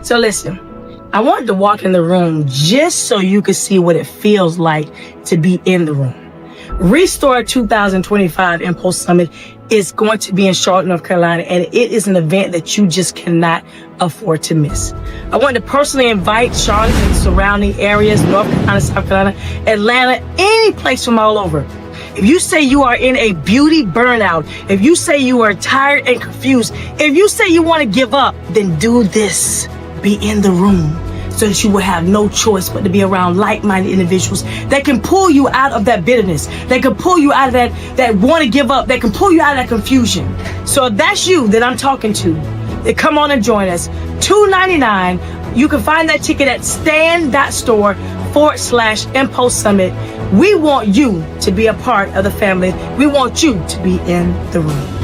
So listen, I wanted to walk in the room just so you could see what it feels like to be in the room. Restore 2025 MPulse Summit is going to be in Charlotte, North Carolina, and it is an event that you just cannot afford to miss. I want to personally invite Charlotte and surrounding areas, North Carolina, South Carolina, Atlanta, any place from all over. If you say you are in a beauty burnout, if you say you are tired and confused, if you say you want to give up, then do this. Be in the room so that you will have no choice but to be around like-minded individuals that can pull you out of that bitterness, that can pull you out of that want to give up, that can pull you out of that confusion. So if that's you that I'm talking to, then come on and join us. $2.99. You can find that ticket at stand.store/MPulse Summit. We want you to be a part of the family. We want you to be in the room.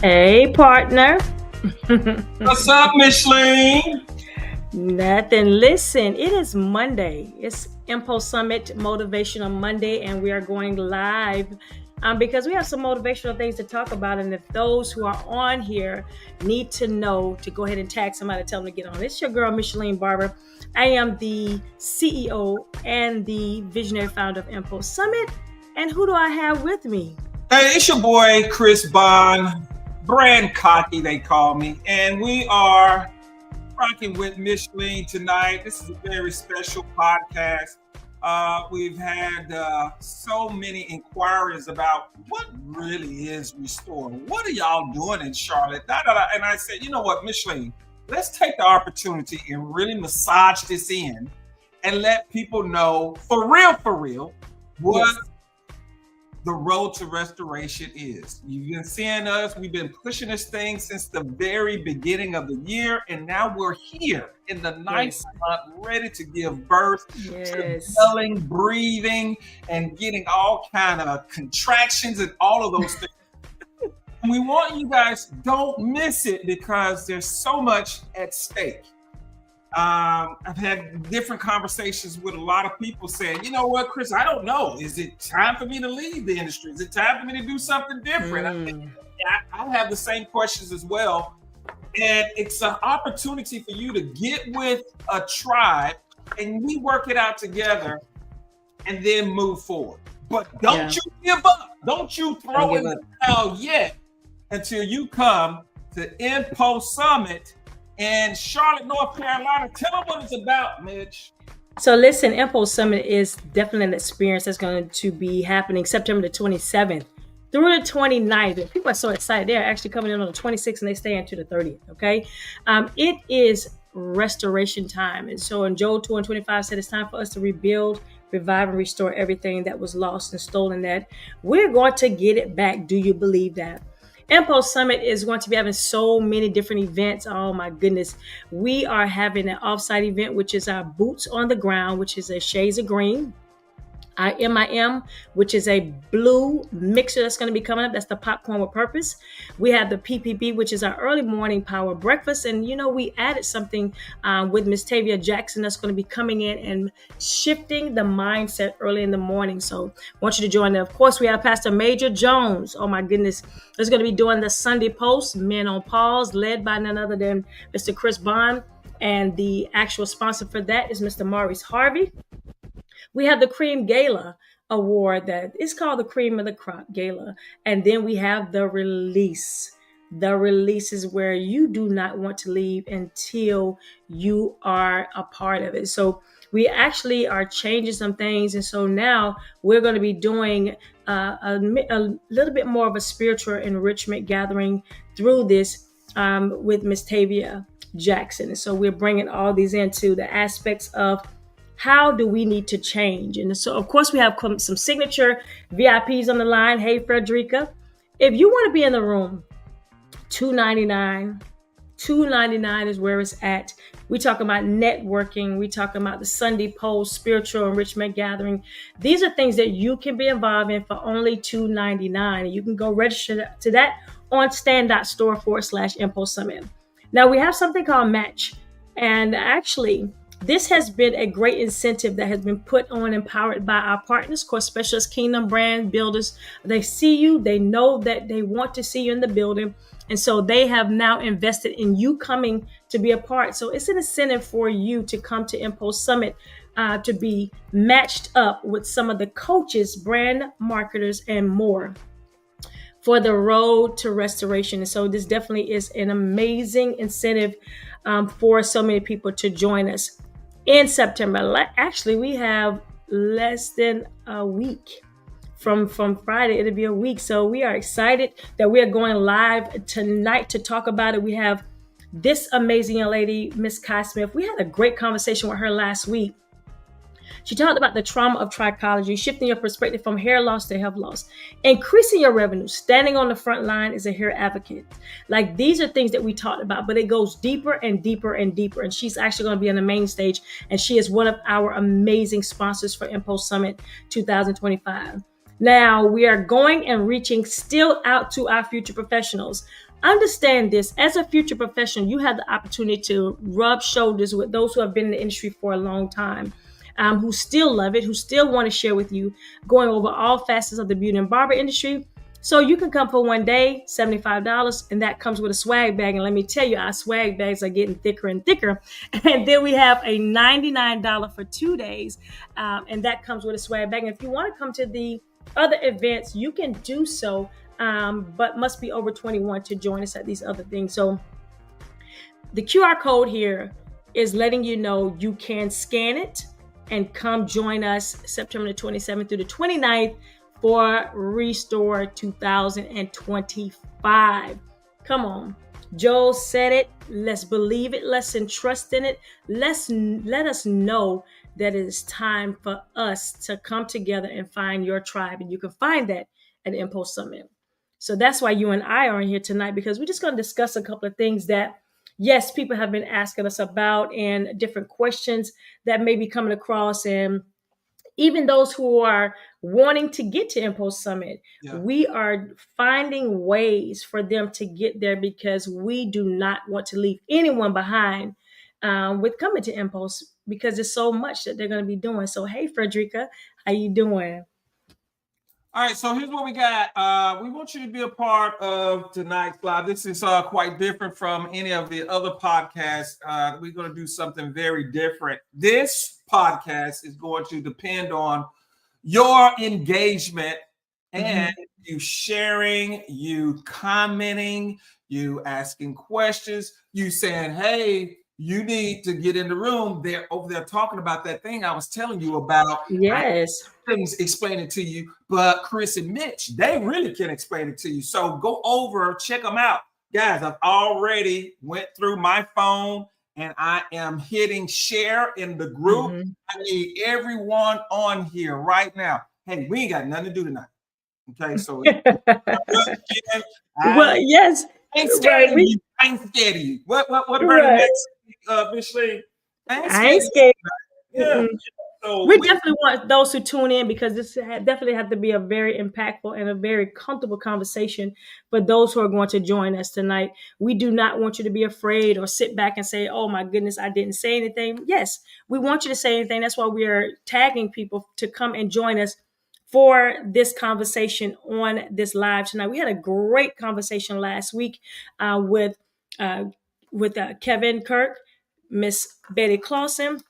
Hey, partner. What's up, Micheline? Nothing. Listen, it is Monday. It's MPulse Summit Motivational Monday, and we are going live because we have some motivational things to talk about. And if those who are on here need to know, to go ahead and tag somebody, tell them to get on. It's your girl, Micheline Barber. I am the CEO and the visionary founder of MPulse Summit. And who do I have with me? Hey, it's your boy, Chris Bond. Brand cocky, they call me. And we are rocking with Micheline tonight. This is a very special podcast. We've had so many inquiries about what really is Restore. What are y'all doing in Charlotte? And I said, you know what, Micheline, let's take the opportunity and really massage this in and let people know for real, what yes. The road to restoration is. You've been seeing us, we've been pushing this thing since the very beginning of the year, and now we're here in the ninth month, ready to give birth to yelling, breathing, and getting all kind of contractions and all of those things. And we want you guys, don't miss it because there's so much at stake. I've had different conversations with a lot of people saying, you know what, Chris, I don't know. Is it time for me to leave the industry? Is it time for me to do something different? I have the same questions as well. And it's an opportunity for you to get with a tribe and we work it out together and then move forward. But don't you give up. Don't you throw in the towel yet until you come to MPulse Summit in Charlotte, North Carolina. Tell them what it's about, Mitch. So listen, MPulse Summit is definitely an experience that's going to be happening September the 27th through the 29th. And people are so excited. They're actually coming in on the 26th and they stay into the 30th, okay? It is restoration time. And so in Joel 2:25 said it's time for us to rebuild, revive, and restore everything that was lost and stolen, that we're going to get it back. Do you believe that? MPulse Summit is going to be having so many different events. Oh my goodness. We are having an offsite event, which is our Boots on the Ground, which is a shades of green. Our MIM, which is a blue mixer that's going to be coming up. That's the popcorn with purpose. We have the PPB, which is our early morning power breakfast. And, you know, we added something with Miss Tavia Jackson that's going to be coming in and shifting the mindset early in the morning. So I want you to join them. Of course, we have Pastor Major Jones. Oh, my goodness. He's going to be doing the Sunday Post, Men on Pause, led by none other than Mr. Chris Bond. And the actual sponsor for that is Mr. Maurice Harvey. We have the Cream Gala Award that is called the Cream of the Crop Gala. And then we have the release. The release is where you do not want to leave until you are a part of it. So we actually are changing some things. And so now we're going to be doing a little bit more of a spiritual enrichment gathering through this with Miss Tavia Jackson. And so we're bringing all these into the aspects of how do we need to change? And so, of course, we have some signature VIPs on the line. Hey, Frederica, if you want to be in the room, $2.99. $299 is where it's at. We talk about networking. We talk about the Sunday Post, spiritual enrichment gathering. These are things that you can be involved in for only $299. You can go register to that on stand.store/MPulse Summit. Now we have something called MICH. And actually, this has been a great incentive that has been put on and powered by our partners, of course, specialist Kingdom Brand Builders. They see you, they know that they want to see you in the building. And so they have now invested in you coming to be a part. So it's an incentive for you to come to MPulse Summit to be matched up with some of the coaches, brand marketers, and more for the road to restoration. And so this definitely is an amazing incentive for so many people to join us in September. Actually, we have less than a week. From Friday, it'll be a week. So we are excited that we are going live tonight to talk about it. We have this amazing young lady, Miss Kai Smith. We had a great conversation with her last week. She talked about the trauma of trichology, shifting your perspective from hair loss to health loss, increasing your revenue, standing on the front line as a hair advocate. Like, these are things that we talked about, but it goes deeper and deeper and deeper. And she's actually going to be on the main stage. And she is one of our amazing sponsors for MPulse Summit 2025. Now we are going and reaching still out to our future professionals. Understand this, as a future professional, you have the opportunity to rub shoulders with those who have been in the industry for a long time, who still love it, who still want to share with you, going over all facets of the beauty and barber industry. So you can come for one day, $75, and that comes with a swag bag. And let me tell you, our swag bags are getting thicker and thicker. And then we have a $99 for 2 days, and that comes with a swag bag. And if you want to come to the other events, you can do so, but must be over 21 to join us at these other things. So the QR code here is letting you know you can scan it and come join us September the 27th through the 29th for Restore 2025. Come on. Joel said it. Let's believe it. Let's entrust in it. Let us know that it is time for us to come together and find your tribe. And you can find that at MPulse Summit. So that's why you and I are in here tonight, because we're just going to discuss a couple of things that, yes, people have been asking us about, and different questions that may be coming across. And even those who are wanting to get to MPulse Summit, we are finding ways for them to get there, because we do not want to leave anyone behind with coming to MPulse, because there's so much that they're going to be doing. So, hey, Frederica, how you doing? All right, so here's what we got. We want you to be a part of tonight's live. This is quite different from any of the other podcasts. We're going to do something very different. This podcast is going to depend on your engagement and you sharing, you commenting, you asking questions, you saying, hey, you need to get in the room. They're over there talking about that thing I was telling you about. Yes. Things explain it to you, but Chris and Mitch, they really can explain it to you. So go over, check them out. Guys, I've already went through my phone and I am hitting share in the group. I need everyone on here right now. Hey, we ain't got nothing to do tonight. Okay, so well, yes. I ain't scared of you. I ain't scared of you. What Bernadette, Micheline? I ain't scared. Yeah. So we definitely want those who tune in, because this definitely have to be a very impactful and a very comfortable conversation for those who are going to join us tonight. We do not want you to be afraid or sit back and say, oh my goodness, I didn't say anything. Yes, we want you to say anything. That's why we are tagging people to come and join us for this conversation on this live tonight. We had a great conversation last week with Kevin Kirk, Miss Betty Clausen,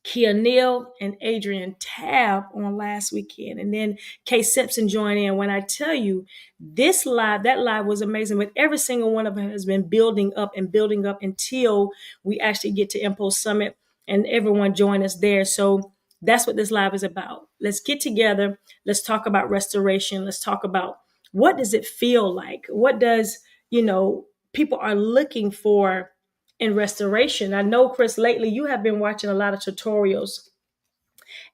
Kia Neal, and Adrian Tab on last weekend. And then Kay Simpson joined in. When I tell you, that live was amazing. But every single one of them has been building up until we actually get to MPulse Summit and everyone join us there. So that's what this live is about. Let's get together. Let's talk about restoration. Let's talk about, what does it feel like? What does, people are looking for in restoration. I know, Chris, lately you have been watching a lot of tutorials,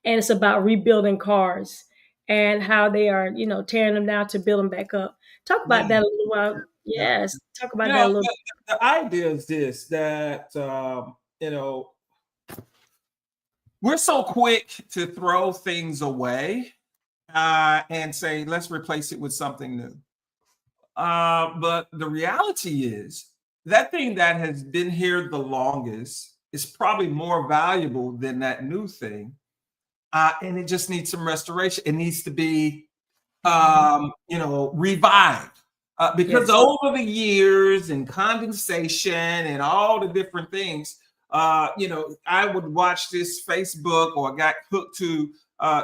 and it's about rebuilding cars and how they are, tearing them down to build them back up. Talk about that a little while. Yes, talk about You that a know, little. the idea is this, that, we're so quick to throw things away and say, let's replace it with something new. But the reality is that thing that has been here the longest is probably more valuable than that new thing. And it just needs some restoration. It needs to be, revived. Because Yes. over the years and condensation and all the different things, I would watch this Facebook or got hooked to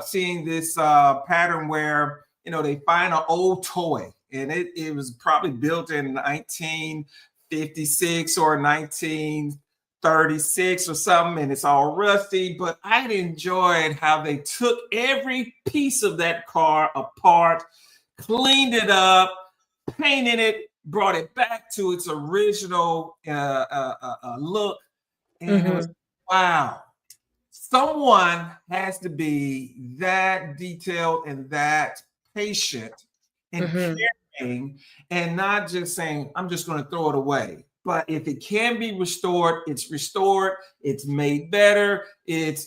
seeing this pattern where, they find an old toy and it was probably built in 1956 or 1936 or something, and it's all rusty. But I enjoyed how they took every piece of that car apart, cleaned it up, painted it, brought it back to its original look. And it was, Mm-hmm. wow, someone has to be that detailed and that patient and Mm-hmm. caring, and not just saying, I'm just going to throw it away. But if it can be restored, it's restored, it's made better, it's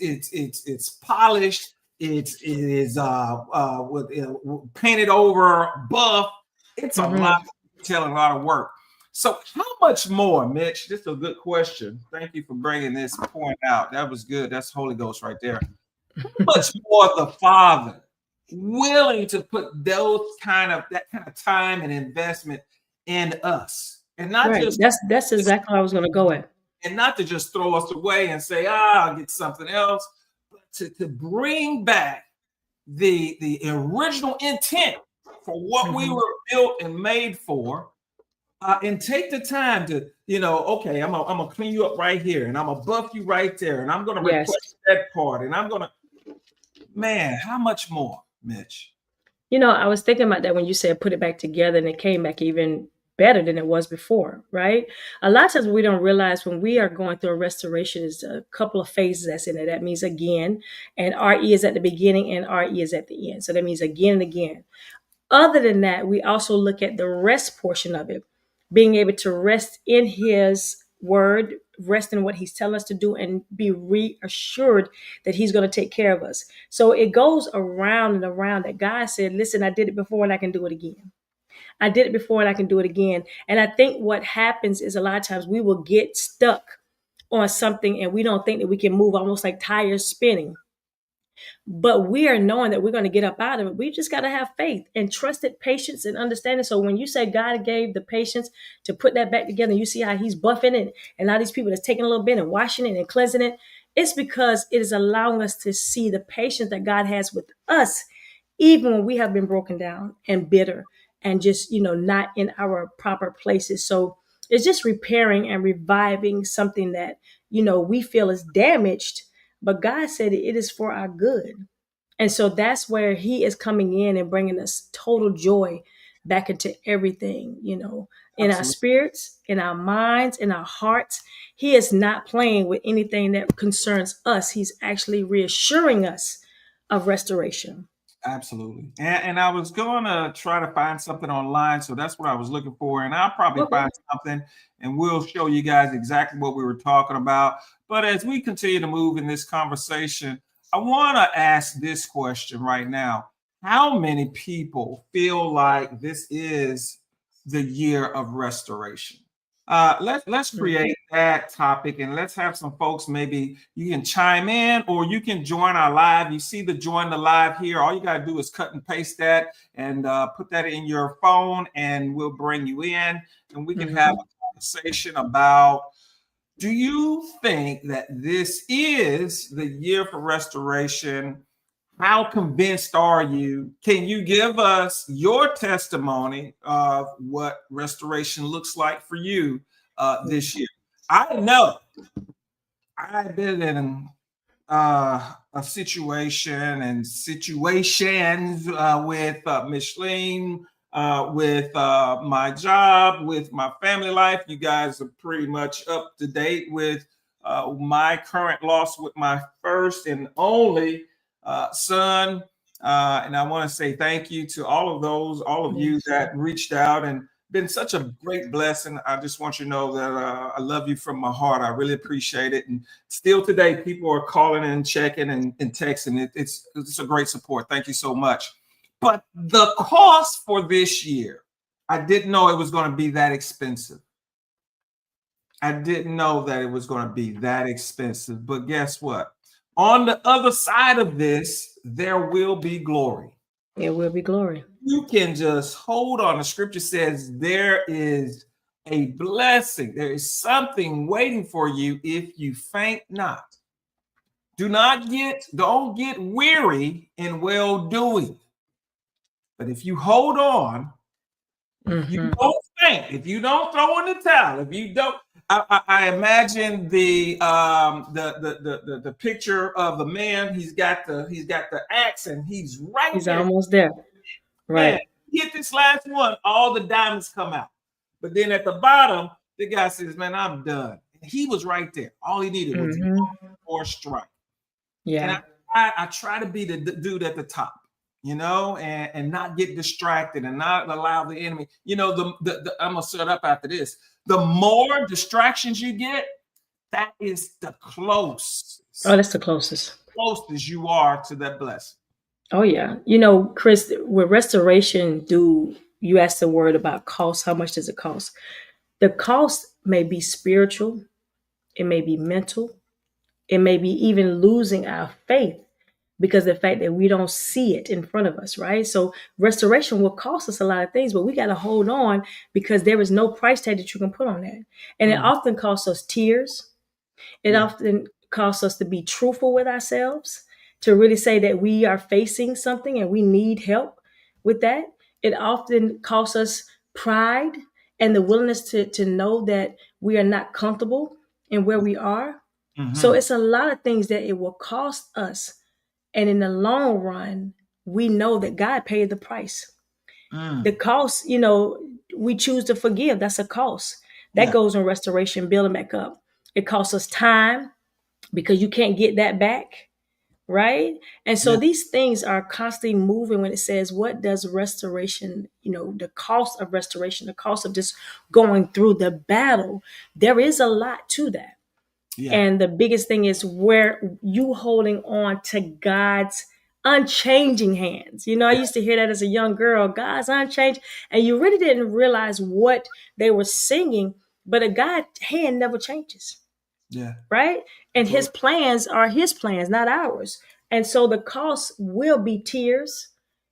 polished, painted over, buff. It's a lot Mm-hmm. of detail and a lot of work. So, how much more, Mitch? This is a good question. Thank you for bringing this point out. That was good. That's Holy Ghost right there. How much more the Father willing to put that kind of time and investment in us, and not Right. just That's exactly what I was going to go at. not to just throw us away and say, I'll get something else, but to bring back the original intent for what we Mm-hmm. were built and made for. And take the time to, okay, I'm gonna clean you up right here, and I'm gonna buff you right there, and I'm gonna Yes. replace that part, and I'm gonna, man, how much more, Mitch? I was thinking about that when you said put it back together and it came back even better than it was before, right? A lot of times we don't realize when we are going through a restoration, is a couple of phases that's in it. That means again, and RE is at the beginning and RE is at the end. So that means again and again. Other than that, we also look at the rest portion of it, being able to rest in his word, rest in what he's telling us to do, and be reassured that he's going to take care of us. So it goes around and around that God said, listen, I did it before and I can do it again. I did it before and I can do it again. And I think what happens is a lot of times we will get stuck on something and we don't think that we can move, almost like tires spinning. But we are knowing that we're going to get up out of it. We just got to have faith and trusted patience and understanding. So when you say God gave the patience to put that back together, you see how he's buffing it and all these people that's taking a little bit and washing it and cleansing it. It's because it is allowing us to see the patience that God has with us, even when we have been broken down and bitter and just, not in our proper places. So it's just repairing and reviving something that, we feel is damaged, but God said it is for our good. And so that's where he is coming in and bringing us total joy back into everything, in our Absolutely, spirits, in our minds, in our hearts. He is not playing with anything that concerns us. He's actually reassuring us of restoration. absolutely. And I was gonna try to find something online, so that's what I was looking for, and I'll probably Okay. find something, and we'll show you guys exactly what we were talking about. But as we continue to move in this conversation, I want to ask this question right now. How many people feel like this is the year of restoration? Let's Mhm. create that topic, and let's have some folks. Maybe you can chime in, or you can join our live. You see the join the live here. All you got to do is cut and paste that and put that in your phone, and we'll bring you in, and we can have Mhm. a conversation about, do you think that this is the year for restoration? How convinced are you? Can you give us your testimony of what restoration looks like for you this year? I know I've been in a situation and situations with Micheline, with my job, with my family life. You guys are pretty much up to date with my current loss with my first and only son. And I want to say thank you to all of you Yes. that reached out and been such a great blessing. I just want you to know that I love you from my heart. I really appreciate it. And still today, people are calling and checking and texting. It's a great support. Thank you so much. But the cost for this year, I didn't know it was going to be that expensive. I didn't know that it was going to be that expensive. But guess what? On the other side of this, there will be glory. It will be glory. You can just hold on. The scripture says there is a blessing. There is something waiting for you if you faint not. Don't get weary in well doing. But if you hold on, if you don't faint, if you don't throw in the towel, if you don't, I imagine the picture of the man. He's got the axe and he's there. Almost there. Right. Man, hit this last one, all the diamonds come out. But then at the bottom, the guy says, "Man, I'm done." And he was right there. All he needed was one more strike. Yeah. And I try to be the dude at the top, and not get distracted and not allow the enemy. I'm gonna set up after this. The more distractions you get, that is the closest. Oh, that's the closest you are to that blessing. Oh, yeah. Chris, with restoration, you asked the word about cost. How much does it cost? The cost may be spiritual. It may be mental. It may be even losing our faith because of the fact that we don't see it in front of us, right? So restoration will cost us a lot of things, but we got to hold on because there is no price tag that you can put on that. And it often costs us tears. It often costs us to be truthful with ourselves, to really say that we are facing something and we need help with that. It often costs us pride and the willingness to know that we are not comfortable in where we are. So it's a lot of things that it will cost us. And in the long run, we know that God paid the price. The cost, we choose to forgive. That's a cost. That goes in restoration, building back up. It costs us time because you can't get that back, right? And so these things are constantly moving when it says, what does restoration, the cost of restoration, the cost of just going through the battle, there is a lot to that. Yeah. And the biggest thing is where you holding on to God's unchanging hands. I used to hear that as a young girl, God's unchanged. And you really didn't realize what they were singing, but a God's hand never changes. Yeah. Right. And his plans are his plans, not ours. And so the cost will be tears.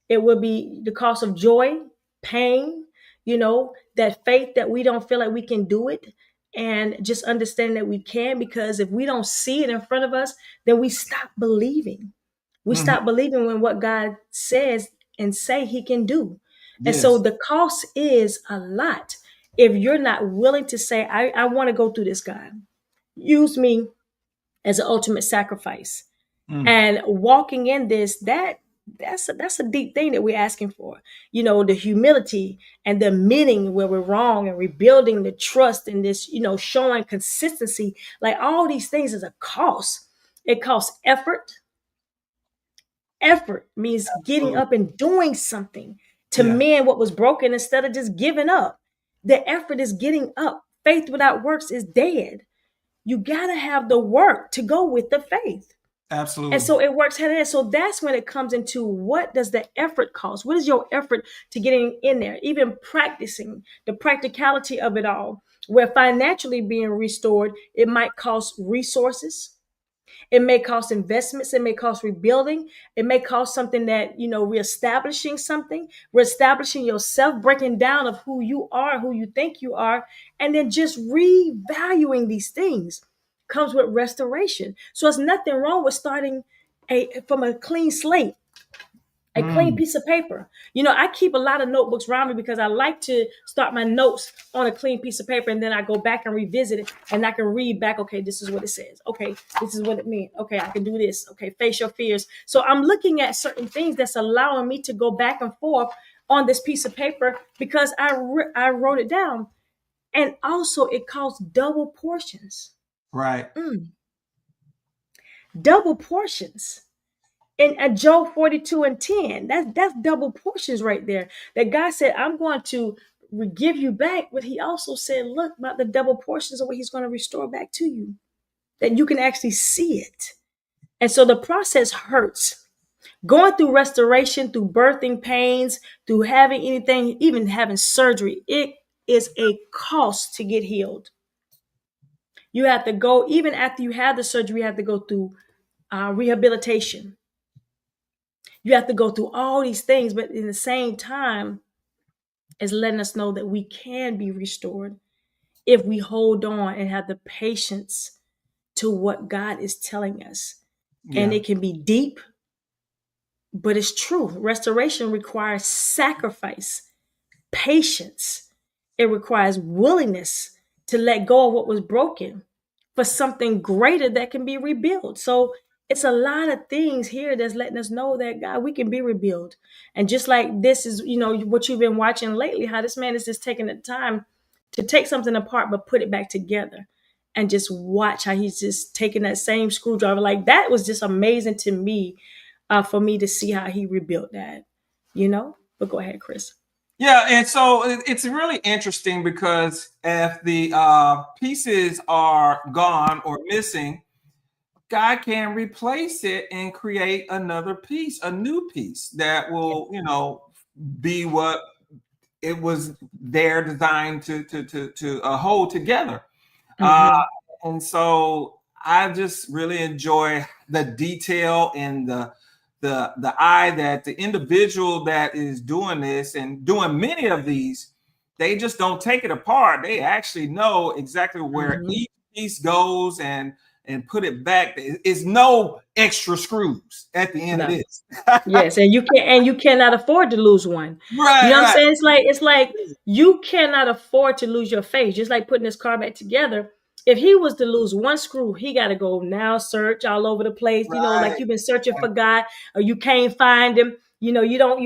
It will be the cost of joy, pain, that faith that we don't feel like we can do it. And just understand that we can, because if we don't see it in front of us, then we stop believing. We stop believing in what God says and say he can do. And so the cost is a lot. If you're not willing to say, I want to go through this, God, use me as an ultimate sacrifice. And walking in this, that's a deep thing that we're asking for. The humility and the admitting where we're wrong and rebuilding the trust and this, showing consistency. Like all these things is a cost. It costs effort. Effort means getting up and doing something to mend what was broken instead of just giving up. The effort is getting up. Faith without works is dead. You got to have the work to go with the faith. Absolutely. And so it works hand in hand. So that's when it comes into what does the effort cost? What is your effort to getting in there? Even practicing the practicality of it all, where financially being restored, it might cost resources. It may cost investments. It may cost rebuilding. It may cost something that, reestablishing something, reestablishing yourself, breaking down of who you are, who you think you are, and then just revaluing these things comes with restoration. So it's nothing wrong with starting from a clean slate. A clean piece of paper. I keep a lot of notebooks around me because I like to start my notes on a clean piece of paper, and then I go back and revisit it, and I can read back. Okay, this is what it says. Okay, this is what it means. Okay, I can do this. Okay, face your fears. So I'm looking at certain things that's allowing me to go back and forth on this piece of paper because I wrote it down. And also it costs double portions. Right. Double portions. In Job 42:10, that's double portions right there. That God said, I'm going to give you back, but he also said, look about the double portions of what he's going to restore back to you, that you can actually see it. And so the process hurts. Going through restoration, through birthing pains, through having anything, even having surgery, it is a cost to get healed. You have to go, even after you have the surgery, you have to go through rehabilitation. You have to go through all these things, but in the same time, it's letting us know that we can be restored if we hold on and have the patience to what God is telling us. Yeah. And it can be deep, but it's true. Restoration requires sacrifice, patience. It requires willingness to let go of what was broken for something greater that can be rebuilt. So it's a lot of things here that's letting us know that God, we can be rebuilt. And just like this is, what you've been watching lately, how this man is just taking the time to take something apart, but put it back together, and just watch how he's just taking that same screwdriver. Like, that was just amazing to me, for me to see how he rebuilt that, but go ahead, Chris. Yeah, and so it's really interesting because if the pieces are gone or missing, God can replace it and create another piece, a new piece that will, be what it was there designed to hold together. And so I just really enjoy the detail and the eye that the individual that is doing this and doing many of these, they just don't take it apart. They actually know exactly where each piece goes and put it back. It's no extra screws at the end of this. Yes, and you cannot afford to lose one. Right. You know what I'm saying? It's like you cannot afford to lose your faith. Just like putting this car back together. If he was to lose one screw, he got to go now search all over the place. Right. Like you've been searching for God, or you can't find him. You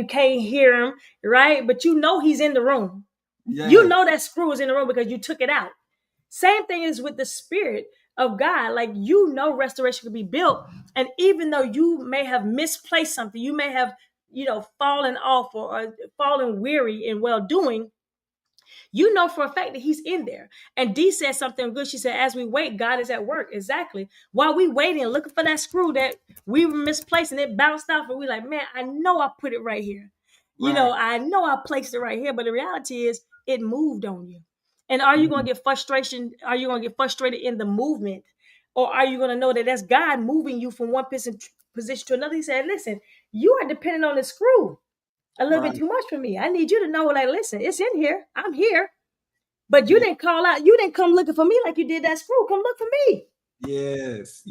can't hear him, right? But he's in the room. Yes. That screw is in the room because you took it out. Same thing is with the Spirit of God. Like, restoration could be built. And even though you may have misplaced something, you may have, fallen off or fallen weary in well-doing, for a fact that he's in there. And Dee said something good. She said, as we wait, God is at work. Exactly. While we waiting, looking for that screw that we were misplaced and it bounced off, and we like, man, I know I put it right here. Right. I know I placed it right here. But the reality is it moved on you. And are you going to get frustration? Are you going to get frustrated in the movement? Or are you going to know that that's God moving you from one position to another? He said, listen, you are dependent on the screw a little bit too much for me. I need you to know, like, listen, it's in here. I'm here. But you didn't call out. You didn't come looking for me like you did that screw. Come look for me. Yes.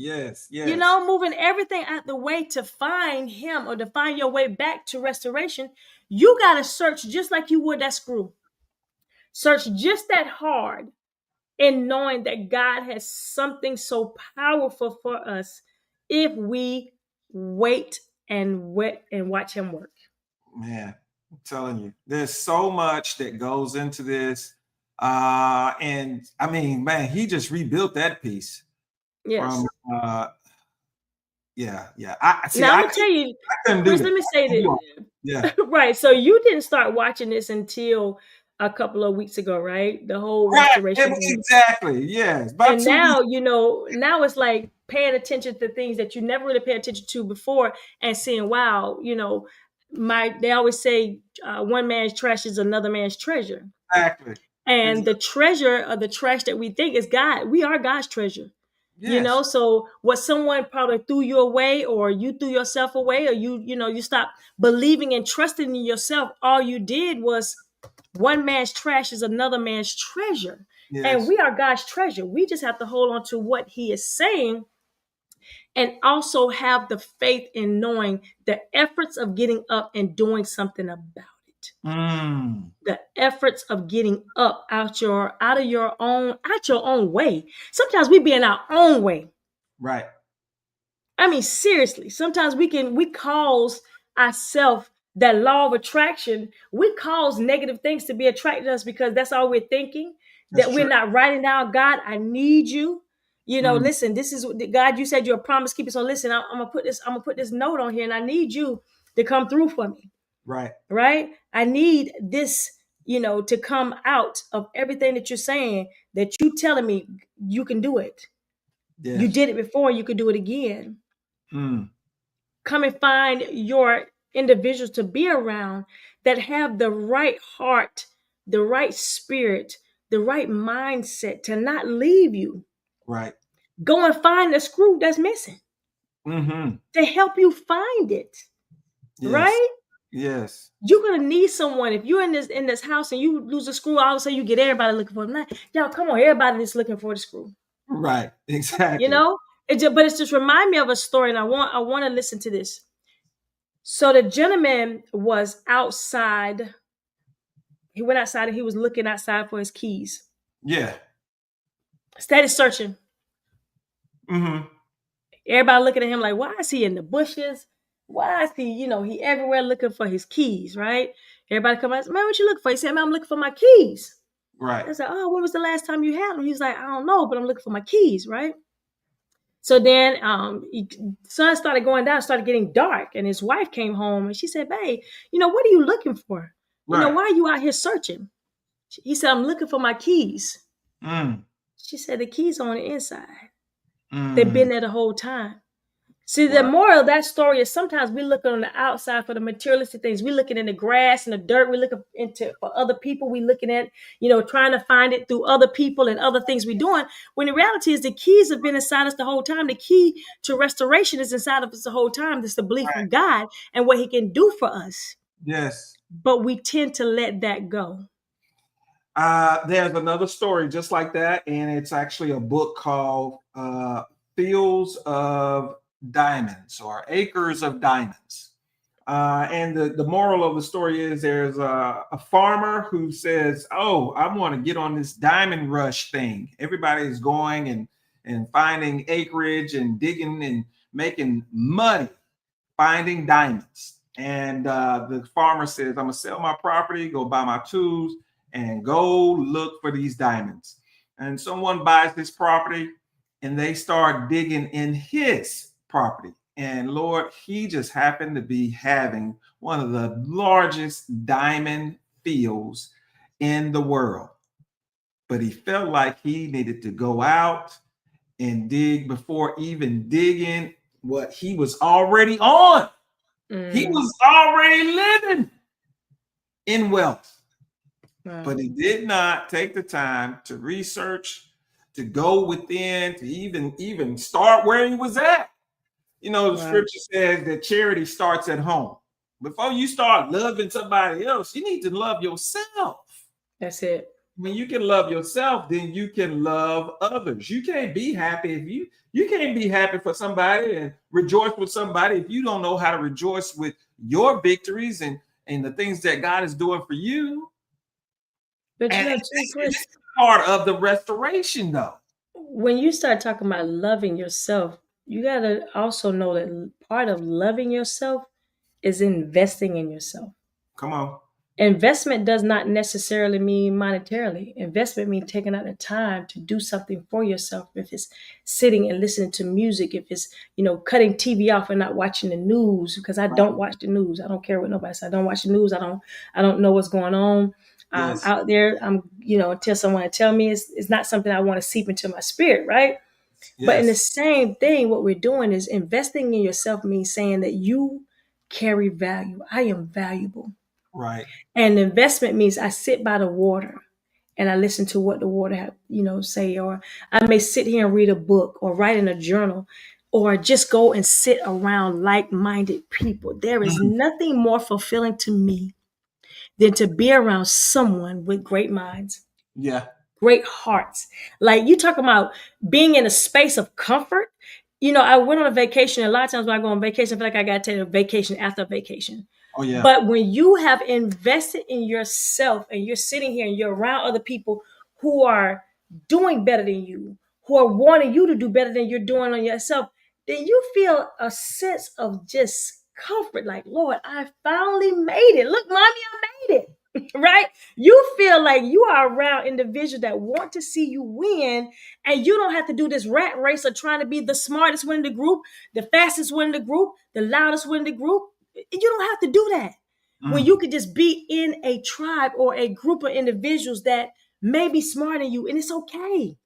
Moving everything out the way to find him or to find your way back to restoration. You got to search just like you would that screw. Search just that hard, in knowing that God has something so powerful for us if we wait and watch him work. Man, I'm telling you, there's so much that goes into this. And I mean, man, he just rebuilt that piece. Yes. Yeah. I'm gonna tell you, Chris, let me say this. Yeah. Right. So you didn't start watching this until a couple of weeks ago, right? The whole restoration. Exactly. Yes. And now, now it's like paying attention to things that you never really paid attention to before, and seeing, wow, they always say one man's trash is another man's treasure. Exactly. And the treasure of the trash that we think is God. We are God's treasure. Yes. So what someone probably threw you away, or you threw yourself away, or you stopped believing and trusting in yourself. All you did was, one man's trash is another man's treasure. Yes. And we are God's treasure. We just have to hold on to what he is saying, and also have the faith in knowing the efforts of getting up and doing something about it. The efforts of getting up out your own way. Sometimes we be in our own way. Right. I mean, seriously, sometimes we cause ourselves that law of attraction. We cause negative things to be attracted to us because that's all we're thinking. That's we're not writing down, God, I need you. Listen, this is God, you said you're a promise keeper. So listen, I'm gonna put this note on here, and I need you to come through for me. Right. I need this, to come out of everything that you're saying, that you telling me you can do it. Yes. You did it before, you could do it again. Mm. Come and find your individuals to be around that have the right heart, the right spirit, the right mindset to not leave you. Right. Go and find the screw that's missing to help you find it. Yes. Right? Yes. You're gonna need someone. If you're in this house and you lose a screw, all of a sudden you get everybody looking for it. Y'all, come on, everybody is looking for the screw. Right. Exactly. But it's just remind me of a story, and I want to listen to this. So the gentleman was outside. He went outside and he was looking outside for his keys. Yeah. Started searching. Mm-hmm. Everybody looking at him like, why is he in the bushes? Why is he, he everywhere looking for his keys, right? Everybody come out, man, what you looking for? He said, man, I'm looking for my keys. Right. I said, oh, when was the last time you had them? He's like, I don't know, but I'm looking for my keys, right? So then sun started going down, started getting dark, and his wife came home and she said, babe, what are you looking for? Right. Why are you out here searching? He said, I'm looking for my keys. Mm. She said, the keys are on the inside. Mm. They've been there the whole time. See, the moral of that story is sometimes we're looking on the outside for the materialistic things. We're looking in the grass and the dirt. We're looking for other people. We're looking at, trying to find it through other people and other things we're doing. When the reality is the keys have been inside us the whole time. The key to restoration is inside of us the whole time. It's the belief of God and what he can do for us. Yes. But we tend to let that go. There's another story just like that. And it's actually a book called Fields of Diamonds or Acres of Diamonds. And the moral of the story is there's a farmer who says, oh, I want to get on this diamond rush thing. Everybody is going and finding acreage and digging and making money, finding diamonds. And the farmer says, I'm going to sell my property, go buy my tools, and go look for these diamonds. And someone buys this property and they start digging in his property. And Lord, he just happened to be having one of the largest diamond fields in the world. But he felt like he needed to go out and dig before even digging what he was already on. He was already living in wealth. But he did not take the time to research, to go within, to even start where he was at. The scripture says that charity starts at home. Before you start loving somebody else, you need to love yourself. That's it. When you can love yourself, then you can love others. You can't be happy if you can't be happy for somebody and rejoice with somebody if you don't know how to rejoice with your victories and the things that God is doing for you. But Chris, part of the restoration, though. When you start talking about loving yourself, you got to also know that part of loving yourself is investing in yourself. Come on. Investment does not necessarily mean monetarily. Investment means taking out the time to do something for yourself. If it's sitting and listening to music, if it's, cutting TV off and not watching the news, because I don't watch the news. I don't care what nobody says. I don't watch the news. I don't know what's going on out there. Until someone tell me it's not something I want to seep into my spirit, right? Yes. But in the same thing, what we're doing is investing in yourself means saying that you carry value. I am valuable. Right. And investment means I sit by the water and I listen to what the water have, say, or I may sit here and read a book or write in a journal or just go and sit around like-minded people. There is nothing more fulfilling to me than to be around someone with great minds. Yeah. Great hearts. Like you talking about being in a space of comfort. I went on a vacation. A lot of times when I go on vacation, I feel like I got to take a vacation after vacation. Oh, yeah. But when you have invested in yourself and you're sitting here and you're around other people who are doing better than you, who are wanting you to do better than you're doing on yourself, then you feel a sense of just comfort. Like, Lord, I finally made it. Look, mommy, I made it. Right? You feel like you are around individuals that want to see you win, and you don't have to do this rat race of trying to be the smartest one in the group, the fastest one in the group, the loudest one in the group. You don't have to do that. when you could just be in a tribe or a group of individuals that may be smarter than you, and it's okay.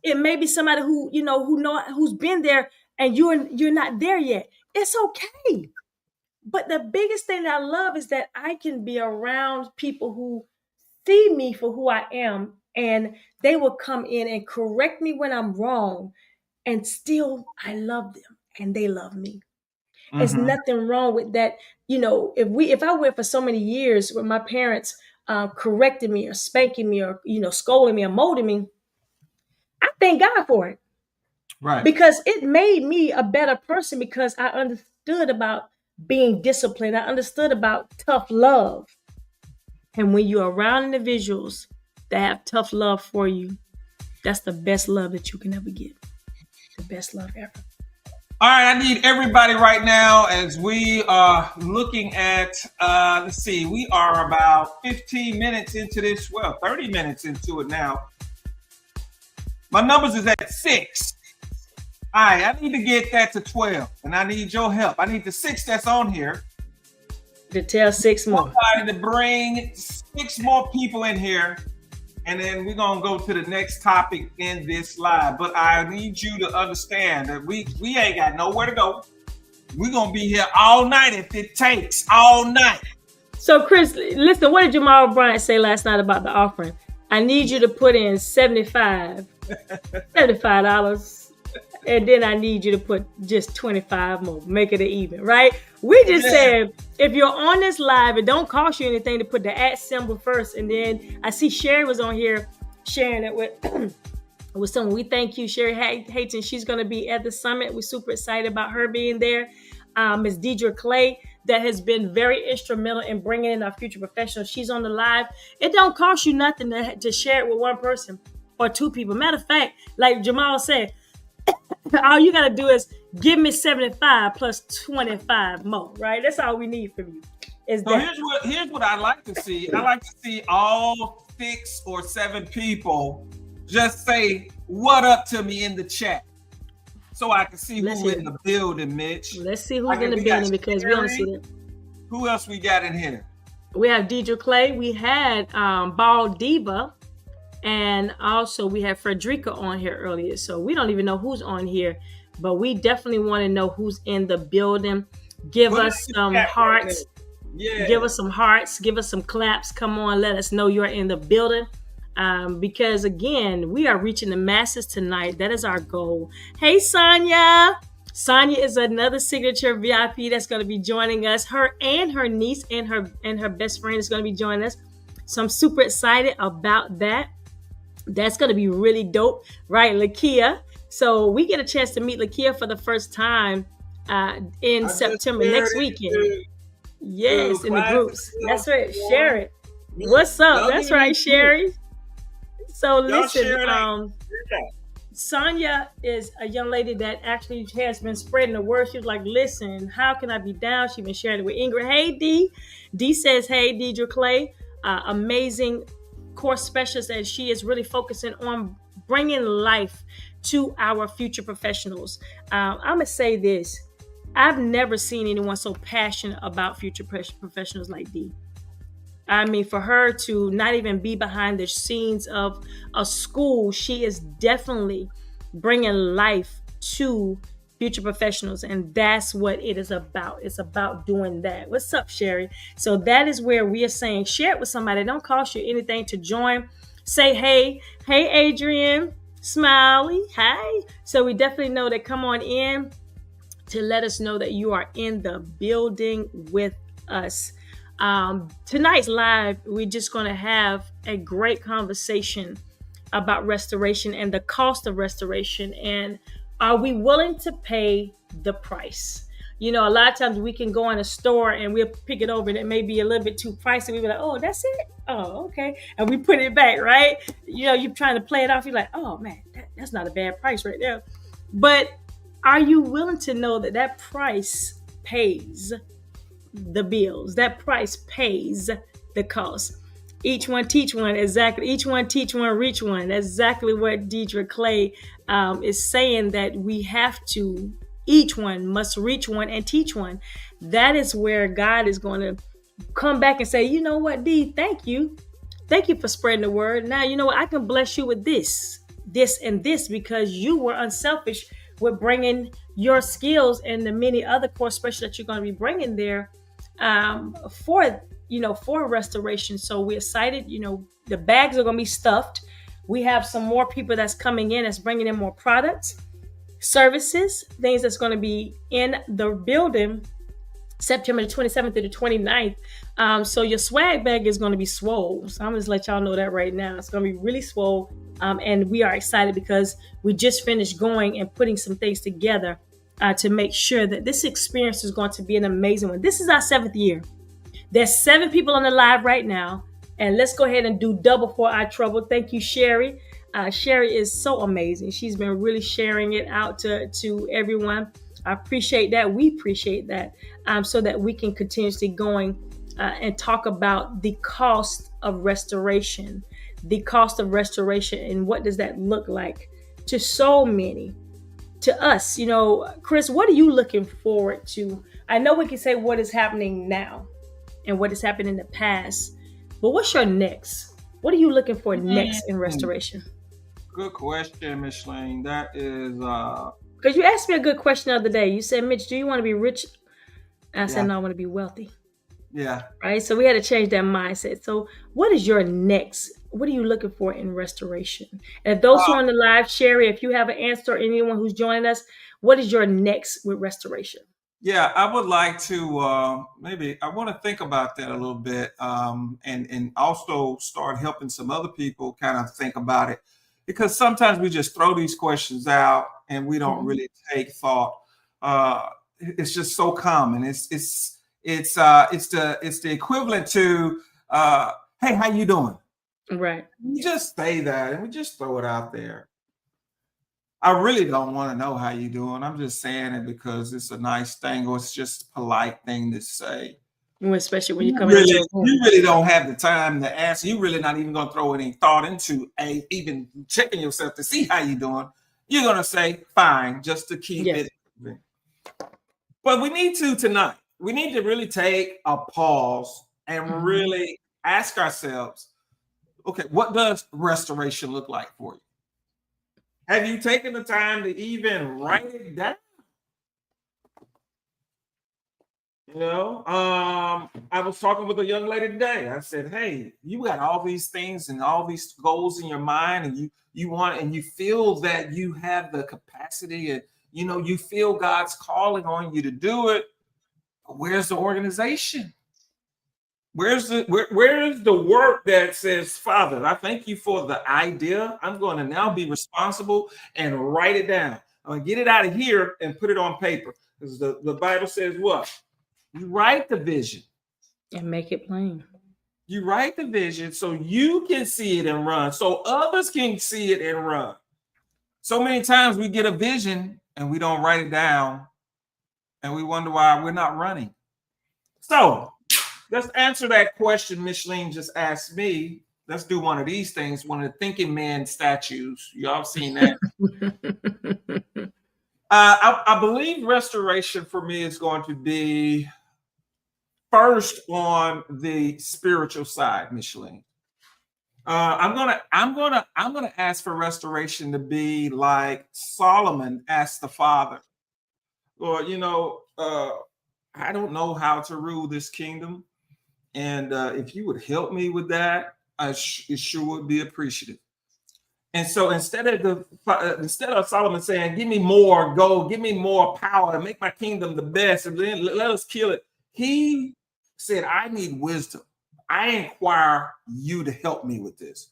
It may be somebody who's been there, and you're not there yet. It's okay. But the biggest thing that I love is that I can be around people who see me for who I am, and they will come in and correct me when I'm wrong, and still I love them and they love me. There's nothing wrong with that. If I went for so many years with my parents correcting me or spanking me or scolding me or molding me, I thank God for it. Right. Because it made me a better person, because I understood about being disciplined. I understood about tough love. And when you're around individuals that have tough love for you, that's the best love that you can ever get. The best love ever. All right, I need everybody right now as we are looking at, let's see, we are about 15 minutes into this, 30 minutes into it now. My numbers is at 6. All right, I need to get that to 12, and I need your help. I need the 6 that's on here to tell 6 more. Somebody to bring 6 more people in here, and then we're gonna go to the next topic in this live. But I need you to understand that we ain't got nowhere to go. We're gonna be here all night if it takes, all night. So Chris, listen, what did Jamal Bryant say last night about the offering? I need you to put in $75. And then I need you to put just 25 more, make it an even, right? We just said, if you're on this live, it don't cost you anything to put the @ symbol first. And then I see Sherry was on here sharing it with someone. We thank you, Sherry Hayton. She's going to be at the summit. We're super excited about her being there. Ms. Deidre Clay, that has been very instrumental in bringing in our future professionals. She's on the live. It don't cost you nothing to share it with one person or 2 people. Matter of fact, like Jamal said, all you got to do is give me 75 plus 25 more, right? That's all we need from you. So here's what I like to see. I like to see all 6 or 7 people just say what up to me in the chat, so I can see who's in the building, Mitch. Let's see who's in the building, because we don't see that. Who else we got in here? We have Deidre Clay. We had Bald Diva. And also we have Frederica on here earlier. So we don't even know who's on here, but we definitely want to know who's in the building. Give us some hearts. Yeah. Give us some hearts. Give us some claps. Come on, let us know you're in the building. Because again, we are reaching the masses tonight. That is our goal. Hey, Sonia. Sonia is another signature VIP that's going to be joining us. Her and her niece and her best friend is going to be joining us. So I'm super excited about that. That's going to be really dope, right, Lakia? So we get a chance to meet Lakia for the first time in September, next weekend. Yes, in the groups. That's right. Share it. What's up? That's right, Sherry. So listen, Sonia is a young lady that actually has been spreading the word. She was like, listen, how can I be down? She's been sharing it with Ingrid. Hey, D. D says, hey, Deidre Clay, amazing course specialist, and she is really focusing on bringing life to our future professionals. I'm going to say this. I've never seen anyone so passionate about future professionals like Dee. I mean, for her to not even be behind the scenes of a school, she is definitely bringing life to future professionals. And that's what it is about. It's about doing that. What's up, Sherry? So that is where we are saying, share it with somebody. It don't cost you anything to join. Say, hey, Adrian, Smiley, hi. So we definitely know that. Come on in to let us know that you are in the building with us. Tonight's live, we're just going to have a great conversation about restoration and the cost of restoration, and are we willing to pay the price? You know, a lot of times we can go in a store and we'll pick it over and it may be a little bit too pricey. We'll be like, oh, that's it? Oh, okay. And we put it back, right? You know, you're trying to play it off. You're like, oh man, that's not a bad price right there. But are you willing to know that that price pays the bills? That price pays the cost. Each one teach one, exactly. Each one teach one, reach one. That's exactly what Deidre Clay is saying, that we have to, each one must reach one and teach one. That is where God is going to come back and say, you know what, D, thank you. Thank you for spreading the word. Now, you know what, I can bless you with this, and this, because you were unselfish with bringing your skills and the many other core special that you're going to be bringing there for, for restoration. So we're excited. The bags are going to be stuffed. We have some more people that's coming in, that's bringing in more products, services, things that's going to be in the building September the 27th to the 29th. So your swag bag is going to be swole. So I'm just let y'all know that right now. It's going to be really swole. And we are excited because we just finished going and putting some things together to make sure that this experience is going to be an amazing one. This is our 7th year. There's 7 people on the live right now. And let's go ahead and do double for our trouble. Thank you, Sherry. Sherry is so amazing. She's been really sharing it out to everyone. I appreciate that. We appreciate that, so that we can continuously going and talk about the cost of restoration, and what does that look like to so many, to us. Chris, what are you looking forward to? I know we can say what is happening now and what has happened in the past, but what's your next? What are you looking for next in restoration? Good question, Micheline. That is because you asked me a good question the other day. You said, Mitch, do you want to be rich? And I said, no, I want to be wealthy. Yeah. Right. So we had to change that mindset. So what is your next? What are you looking for in restoration? And if those who are on the live, Sherry, if you have an answer, or anyone who's joining us, what is your next with restoration? Yeah, I would like to maybe I want to think about that a little bit, and also start helping some other people kind of think about it, because sometimes we just throw these questions out and we don't really take thought. It's just so common. It's the equivalent to hey, how you doing? Right. We just say that and we just throw it out there. I really don't want to know how you doing. I'm just saying it because it's a nice thing, or it's just a polite thing to say. Well, especially when you come in. You really don't have the time to ask. You really not even going to throw any thought into even checking yourself to see how you doing. You're going to say, fine, just to keep it. But we need to tonight. We need to really take a pause and really ask ourselves, okay, what does restoration look like for you? Have you taken the time to even write it down? I was talking with a young lady today. I said, hey, you got all these things and all these goals in your mind, and you want, and you feel that you have the capacity, and you feel God's calling on you to do it. But where's the organization? Where's the work that says, Father, I thank you for the idea. I'm going to now be responsible and write it down. I'm going to get it out of here and put it on paper. Because the Bible says what? You write the vision. And make it plain. You write the vision so you can see it and run, so others can see it and run. So many times we get a vision and we don't write it down, and we wonder why we're not running. So let's answer that question Micheline just asked me. Let's do one of these things, one of the thinking man statues. Y'all seen that? I believe restoration for me is going to be first on the spiritual side, Micheline. I'm gonna ask for restoration to be like Solomon asked the Father. Lord, I don't know how to rule this kingdom. And if you would help me with that, it sure would be appreciative. And so instead of Solomon saying, give me more gold, give me more power, and make my kingdom the best, and then let us kill it, he said, I need wisdom. I inquire you to help me with this.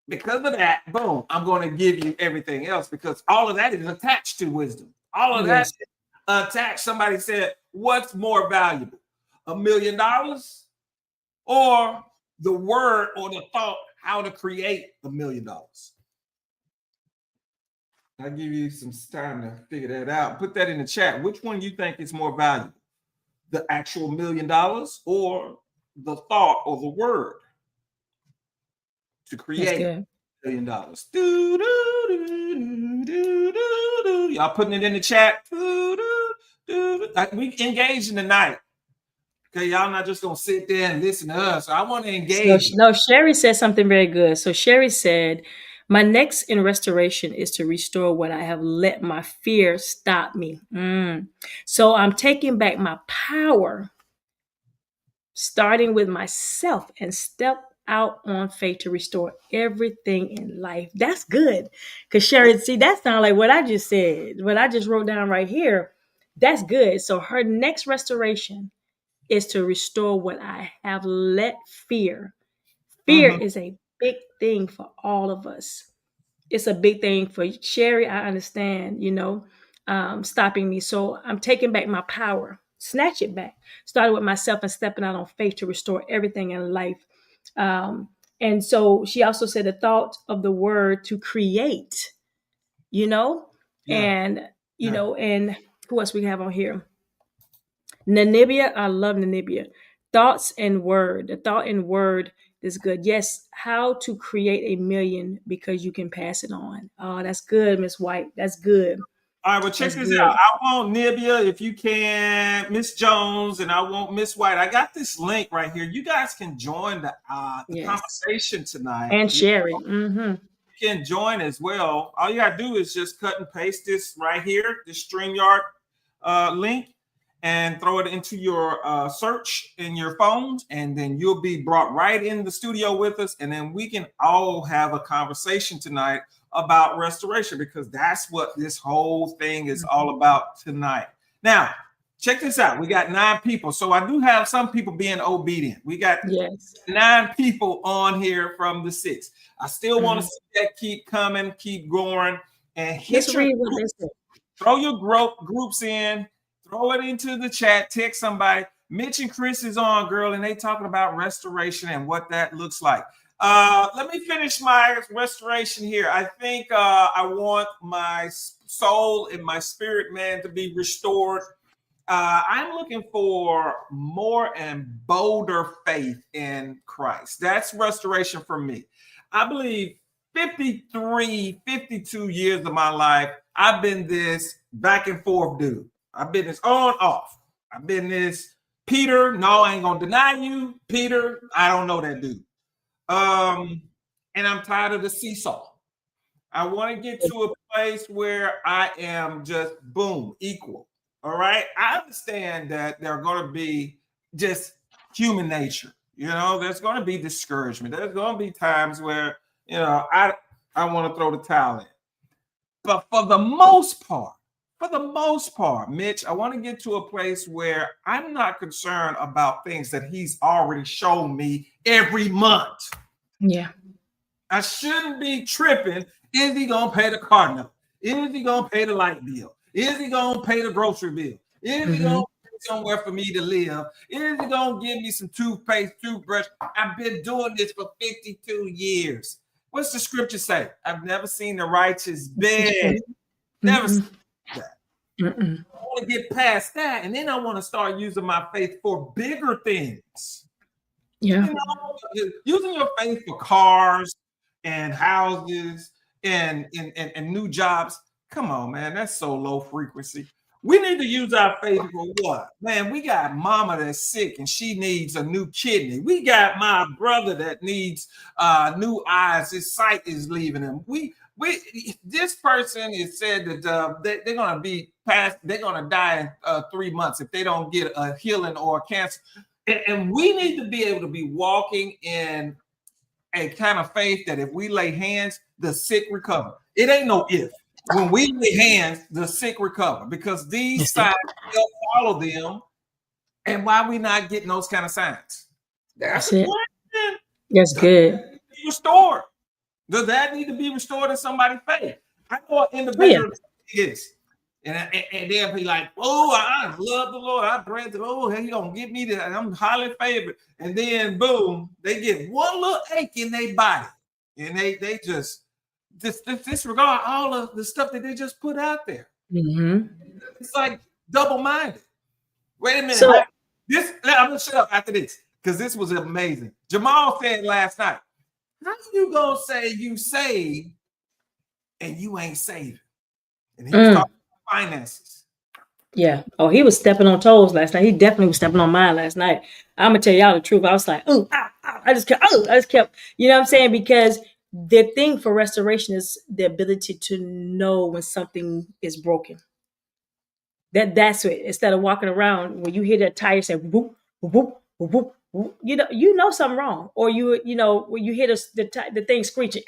Because of that, boom, I'm going to give you everything else, because all of that is attached to wisdom. All of that attached. Somebody said, what's more valuable? $1 million or the word or the thought how to create $1 million? I'll give you some time to figure that out. Put that in the chat. Which one you think is more valuable? The actual $1 million or the thought or the word to create $1 million? Y'all putting it in the chat. We engage in the night. Okay, y'all not just gonna sit there and listen to us. I want to engage. No, Sherry said something very good. So Sherry said, "My next in restoration is to restore what I have let my fear stop me." So I'm taking back my power, starting with myself, and step out on faith to restore everything in life. That's good. Because Sherry, see, that sounds like what I just said, what I just wrote down right here. That's good. So her next restoration is to restore what I have let fear. Fear Mhm. is a big thing for all of us. It's a big thing for Sherry. I understand, stopping me. So I'm taking back my power, snatch it back. Started with myself and stepping out on faith to restore everything in life. And so she also said the thought of the word to create, you know, Yeah, and yeah. and who else we have on here? Namibia, I love Namibia. Thoughts and word. The thought and word is good. Yes, how to create a million because you can pass it on. Oh, that's good, Miss White. That's good. All right, well, check That's this out. good. I want Nibia, if you can, Miss Jones, and I want Miss White. I got this link right here. You guys can join the Yes. conversation tonight. And Sherry. Mm-hmm. You can join as well. All you gotta do is just cut and paste this right here, this StreamYard link, and throw it into your search in your phones, and then you'll be brought right in the studio with us, and then we can all have a conversation tonight about restoration, because that's what this whole thing is all about tonight. Now, check this out. We got 9 people, so I do have some people being obedient. We got Yes. 9 people on here from the 6. I still want to Mhm. see that keep coming, keep going, and Let's hit your read what they said. throw your groups in, throw it into the chat, text somebody. Mitch and Chris is on, girl, and they talking about restoration and what that looks like. Let me finish my restoration here. I think I want my soul and my spirit, man, to be restored. I'm looking for more and bolder faith in Christ. That's restoration for me. I believe 53, 52 years of my life, I've been this back and forth dude. I've been this on off. I've been this Peter. No, I ain't gonna deny you, Peter. I don't know that dude. And I'm tired of the seesaw. I want to get to a place where I am just boom, equal. All right. I understand that there are going to be just human nature. There's going to be discouragement. There's going to be times where, I want to throw the towel in. But for the most part, Mitch, I want to get to a place where I'm not concerned about things that he's already shown me every month. Yeah. I shouldn't be tripping. Is he gonna pay the car note? Is he gonna pay the light bill? Is he gonna pay the grocery bill? Is he gonna pay somewhere for me to live? Is he gonna give me some toothpaste, toothbrush? I've been doing this for 52 years. What's the scripture say? I've never seen the righteous beg. Never seen that. Mm-mm. I want to get past that, and then I want to start using my faith for bigger things. Yeah. Using your faith for cars and houses and new jobs. Come on, man. That's so low frequency. We need to use our faith for what? Man, we got mama that's sick and she needs a new kidney. We got my brother that needs new eyes. His sight is leaving him. This person is said that they're gonna be past, they're gonna die in 3 months if they don't get a healing or a cancer. And we need to be able to be walking in a kind of faith that if we lay hands, the sick recover. It ain't no if. When we lay hands, the sick recover, because these signs will follow them. And why we not getting those kind of signs? That's a it. question. That's Does good. that need to be restored? Does that need to be restored in somebody's faith? I know an Oh, yeah. individual is. And they'll be like, oh, I love the Lord. I pray the Lord. He gonna get me that. I'm highly favored. And then boom, they get one little ache in their body. And they just disregard all of the stuff that they just put out there. Mm-hmm. It's like double-minded. Wait a minute. So I'm gonna shut up after this, because this was amazing. Jamal said last night, how you gonna say you saved and you ain't saving? And he was talking about finances. Yeah. Oh, he was stepping on toes last night. He definitely was stepping on mine last night. I'm gonna tell y'all the truth. I was like, oh, I just kept, you know what I'm saying? Because the thing for restoration is the ability to know when something is broken. That's it. Instead of walking around when you hear that tire say whoop, whoop, whoop, whoop, you know something wrong. Or you know, when you hear the thing screeching,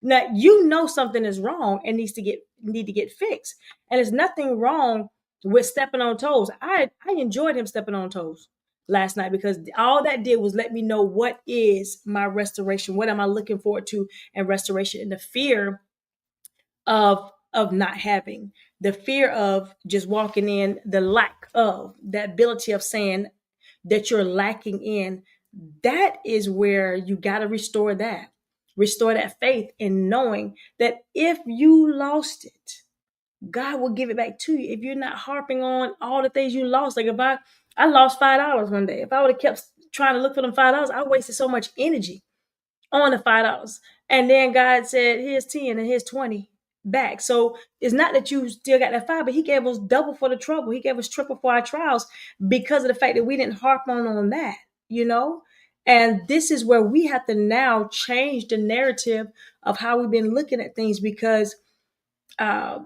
now you know something is wrong and need to get fixed. And there's nothing wrong with stepping on toes. I enjoyed him stepping on toes last night because all that did was let me know what is my restoration. What am I looking forward to in restoration? And the fear of not having, the fear of just walking in, the lack of that ability of saying that you're lacking in, that is where you got to restore that faith in knowing that if you lost it, God will give it back to you. If you're not harping on all the things you lost, like if I lost $5 one day, if I would have kept trying to look for them $5, I wasted so much energy on the $5. And then God said, here's 10 and here's 20 back. So it's not that you still got that five, but he gave us double for the trouble. He gave us triple for our trials because of the fact that we didn't harp on that, you know? And this is where we have to now change the narrative of how we've been looking at things because uh,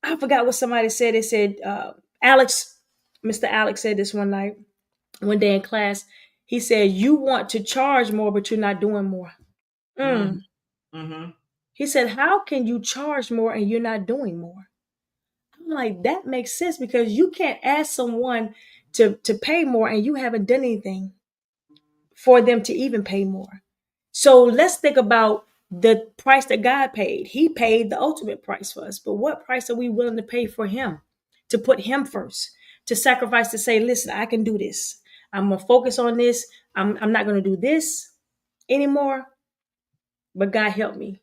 I forgot what somebody said. They said, Mr. Alex said this one day in class. He said, you want to charge more, but you're not doing more. Mm. Mm-hmm. He said, how can you charge more and you're not doing more? I'm like, that makes sense because you can't ask someone to pay more and you haven't done anything for them to even pay more. So let's think about the price that God paid. He paid the ultimate price for us. But what price are we willing to pay for him? To put him first, to sacrifice, to say, listen, I can do this. I'm going to focus on this. I'm not going to do this anymore. But God help me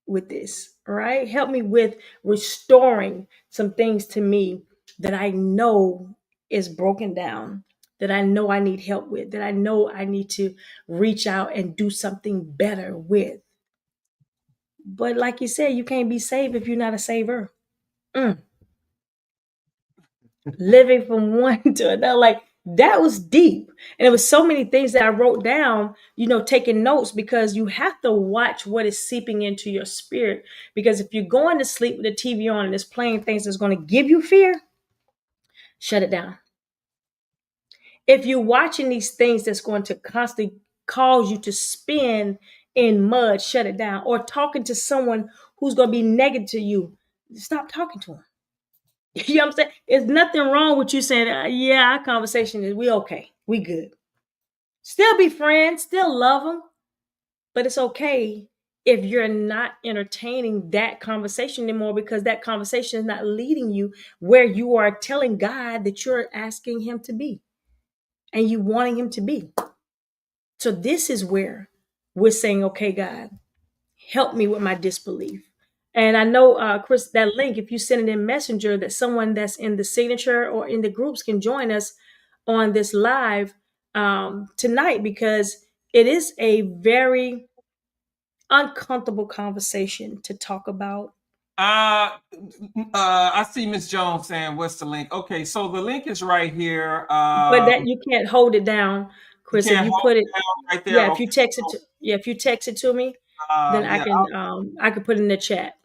with this, all right? Help me with restoring some things to me that I know is broken down, that I know I need help with, that I know I need to reach out and do something better with. But like you said, you can't be saved if you're not a saver. Mm. Living from one to another, like that was deep. And it was so many things that I wrote down, you know, taking notes because you have to watch what is seeping into your spirit. Because if you're going to sleep with the TV on and it's playing things that's going to give you fear, shut it down. If you're watching these things that's going to constantly cause you to spin in mud, shut it down. Or talking to someone who's going to be negative to you, stop talking to them. You know what I'm saying? There's nothing wrong with you saying, yeah, our conversation is we okay. We good. Still be friends, still love them. But it's okay if you're not entertaining that conversation anymore because that conversation is not leading you where you are telling God that you're asking him to be and you wanting him to be. So this is where we're saying, okay, God, help me with my disbelief. And I know, Chris, that link, if you send it in Messenger, that someone that's in the signature or in the groups can join us on this live tonight because it is a very uncomfortable conversation to talk about. I see Miss Jones saying, "What's the link?" Okay, so the link is right here. But that you can't hold it down, You Chris. If can't you hold put it, it down right there. yeah, if Okay, you text it so, to, yeah, if you text it to me, then yeah, I can put it in the chat.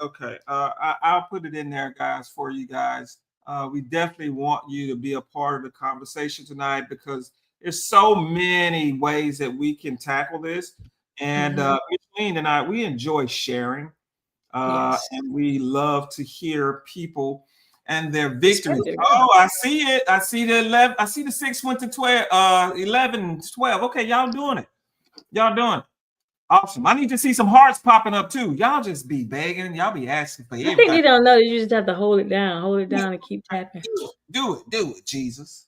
okay. I'll put it in there, guys, for you guys. We definitely want you to be a part of the conversation tonight because there's so many ways that we can tackle this. And Micheline and I, we enjoy sharing, Yes. and we love to hear people and their victories. Especially Oh, I see it. I see the 11. I see the 6 went to 12, 11, 12. Okay, y'all doing it. Y'all doing it. Awesome. I need to see some hearts popping up too. Y'all just be begging. Y'all be asking for I think everybody. they don't know that you just have to hold it down and keep tapping. Do it, Jesus.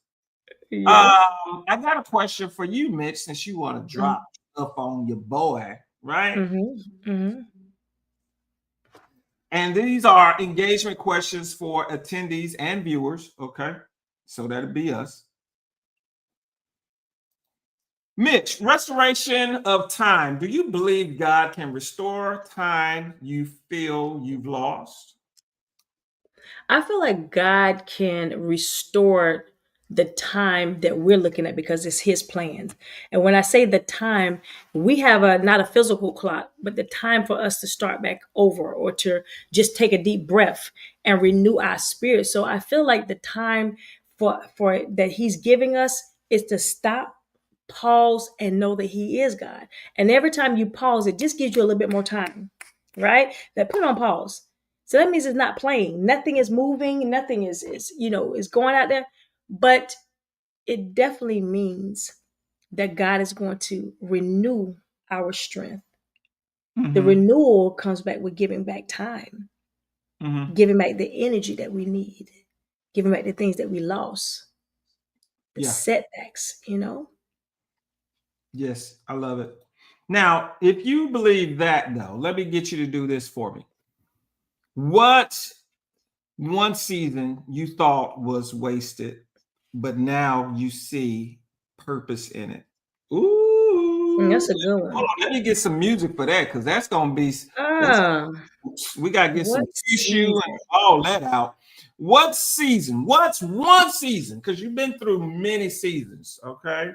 Yes. I got a question for you, Mitch, since you want to drop stuff on your boy, right? Mm-hmm. Mm-hmm. And these are engagement questions for attendees and viewers. Okay. So that'd be us. Mitch, restoration of time. Do you believe God can restore time you feel you've lost? I feel like God can restore the time that we're looking at because it's his plans. And when I say the time, we have a not a physical clock, but the time for us to start back over or to just take a deep breath and renew our spirit. So I feel like the time for that he's giving us is to stop, pause, and know that he is God. And every time you pause, it just gives you a little bit more time, right? That put on pause. So that means it's not playing. Nothing is moving. Nothing is going out there. But it definitely means that God is going to renew our strength. The Mm-hmm. renewal comes back with giving back time, Mm-hmm. giving back the energy that we need, giving back the things that we lost, the Yeah. setbacks. Yes, I love it. Now, if you believe that, though, let me get you to do this for me. What one season you thought was wasted, but now you see purpose in it? And Ooh, that's a good hold one. on, let me get some music for that because that's gonna be that's Ah, we gotta get some what tissue and season? all that out. What season? What's one season? Because you've been through many seasons, okay?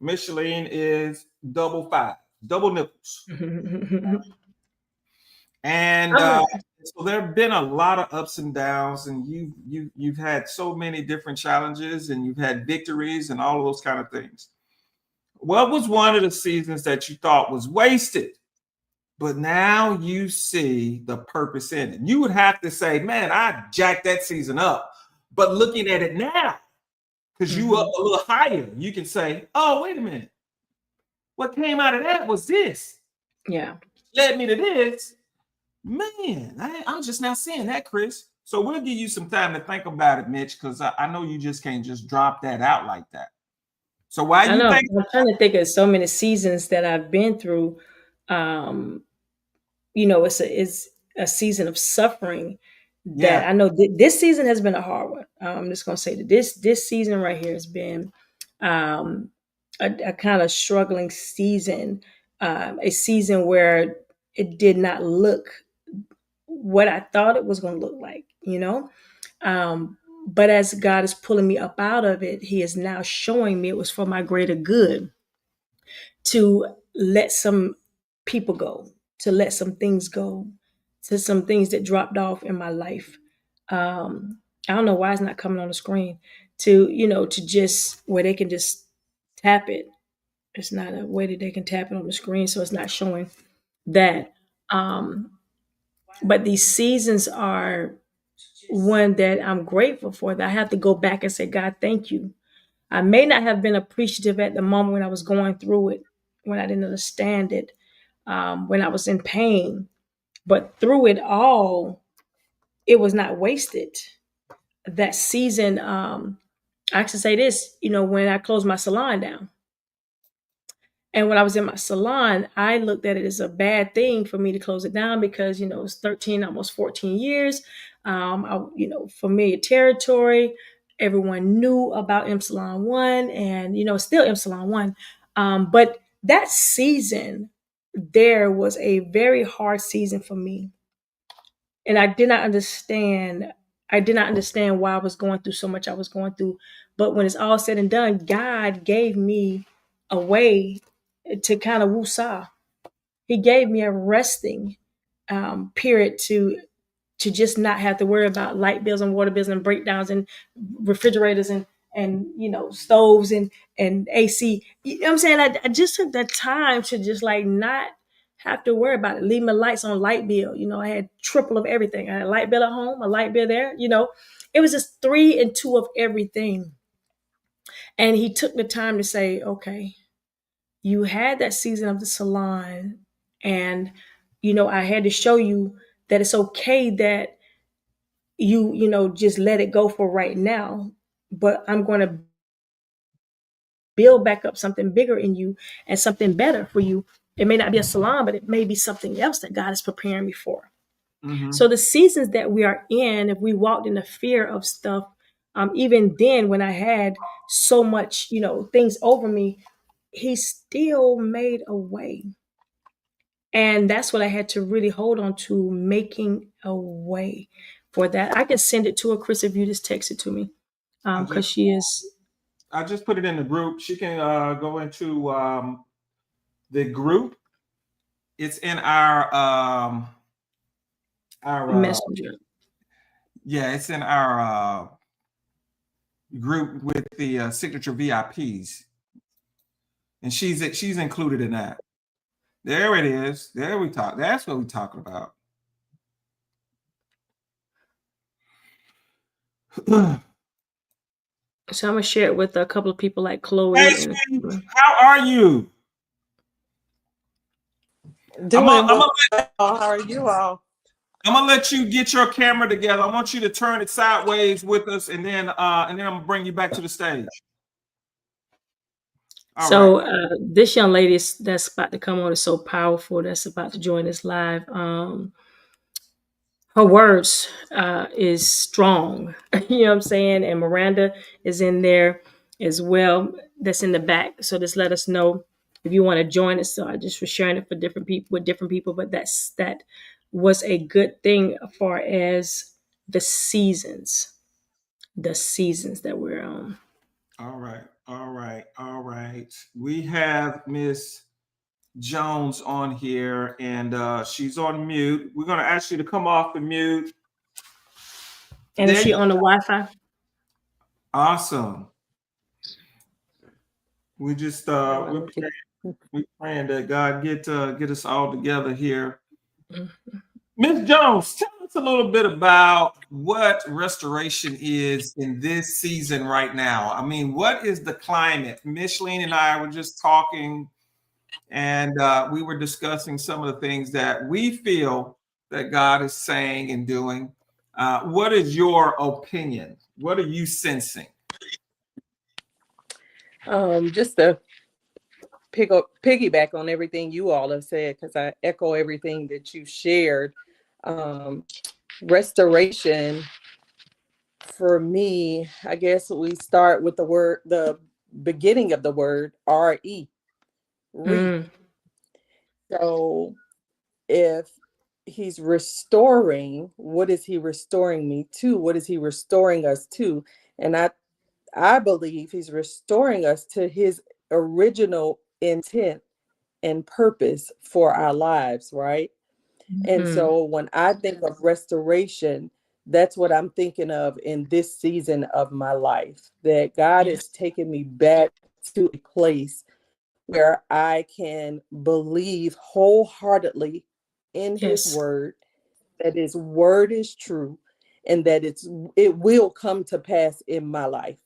Michelin is double five, double nipples. And I'm so there have been a lot of ups and downs, and you've had so many different challenges, and you've had victories, and all of those kind of things. What was one of the seasons that you thought was wasted, but now you see the purpose in it? You would have to say, "Man, I jacked that season up," but looking at it now, because you up Mhm. a little higher, you can say, "Oh, wait a minute, what came out of that was this Yeah. led me to this." Man, I'm just now seeing that, Chris. So we'll give you some time to think about it, Mitch, because I know you just can't just drop that out like that. So while I you know. think, I'm trying to think of so many seasons that I've been through. Um, it's a season of suffering that yeah, I know this season has been a hard one. I'm just gonna say that this season right here has been um, a kind of struggling season, a season where it did not look what I thought it was going to look like. Um, but as God is pulling me up out of it, He is now showing me it was for my greater good to let some people go, to let some things go, to some things that dropped off in my life. I don't know why it's not coming on the screen. To just where they can just tap it. It's not a way that they can tap it on the screen, so it's not showing that. Um, but these seasons are one that I'm grateful for, that I have to go back and say, God, thank you. I may not have been appreciative at the moment when I was going through it, when I didn't understand it, when I was in pain, but through it all, it was not wasted. That season, I should say this, when I closed my salon down, and when I was in my salon, I looked at it as a bad thing for me to close it down because, it's 13, almost 14 years. Familiar territory. Everyone knew about M Salon One and, still M Salon One. But that season there was a very hard season for me. And I did not understand. I did not understand why I was going through so much I was going through. But when it's all said and done, God gave me a way to kind of woosah. He gave me a resting period to just not have to worry about light bills and water bills and breakdowns and refrigerators and stoves and AC. You know what I'm saying? I just took the time to just like not have to worry about it. Leave my lights on light bill. I had triple of everything. I had a light bill at home, a light bill there. It was just 3 and 2 of everything. And he took the time to say, okay, you had that season of the salon, and I had to show you that it's okay that just let it go for right now, but I'm going to build back up something bigger in you and something better for you. It may not be a salon, but it may be something else that God is preparing me for. mm-hmm. So the seasons that we are in, if we walked in the fear of stuff, even then when I had so much things over me, he still made a way. And that's what I had to really hold on to, making a way. for that. I can send it to her, Chris, if you just text it to me. Because she is. I just put it in the group. She can go into the group. It's in our Messenger. Yeah, it's in our group with the signature VIPs, and she's included in that. There it is. There we talk. That's what we're talking about. So I'm gonna share it with a couple of people like Chloe. Hey, Steve, how are you? Doing well. How are you all? I'm gonna let you get your camera together. I want you to turn it sideways with us, and then I'm gonna bring you back to the stage. All right. This young lady that's about to come on is so powerful. That's about to join us live. Her words is strong. You know what I'm saying? And Miranda is in there as well. That's in the back. So just let us know if you want to join us. So I just was sharing it for different people with different people, but that was a good thing as far as the seasons that we're on. All right. We have Miss Jones on here, and she's on mute. We're gonna ask you to come off the mute. And is she on the Wi-Fi? Awesome. We just we're praying that God get us all together here. Ms. Jones, tell us a little bit about what restoration is in this season right now. I mean, what is the climate? Micheline and I were just talking, and we were discussing some of the things that we feel that God is saying and doing. What is your opinion? What are you sensing? Just to piggyback on everything you all have said, because I echo everything that you shared. Restoration, for me, I guess we start with the beginning of the word R-E. So if he's restoring, what is he restoring me to? What is he restoring us to? And I believe he's restoring us to his original intent and purpose for our lives, right? And so when I think of restoration, that's what I'm thinking of in this season of my life, that God is taking me back to a place where I can believe wholeheartedly in his word, that his word is true, and that it will come to pass in my life,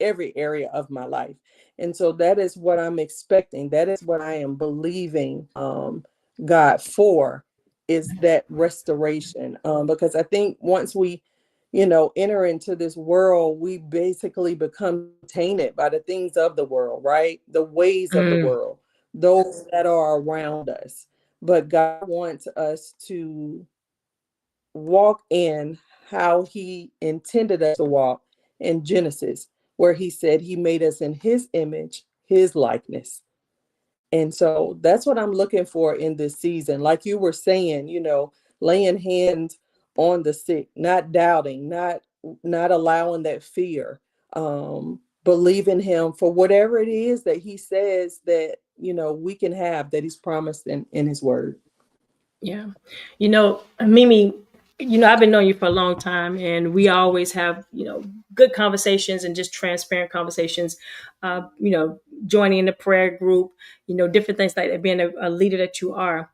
every area of my life. And so that is what I'm expecting. That is what I am believing God for, is that restoration. Because I think once we, enter into this world, we basically become tainted by the things of the world, right? The ways of the world, those that are around us. But God wants us to walk in how he intended us to walk in Genesis, where he said he made us in his image, his likeness. And so that's what I'm looking for in this season. Like you were saying, laying hands on the sick, not doubting, not allowing that fear, believing him for whatever it is that he says that, we can have, that he's promised in his word. Yeah. Mimi, I've been knowing you for a long time, and we always have, good conversations and just transparent conversations, joining in the prayer group, different things like that, being a leader that you are.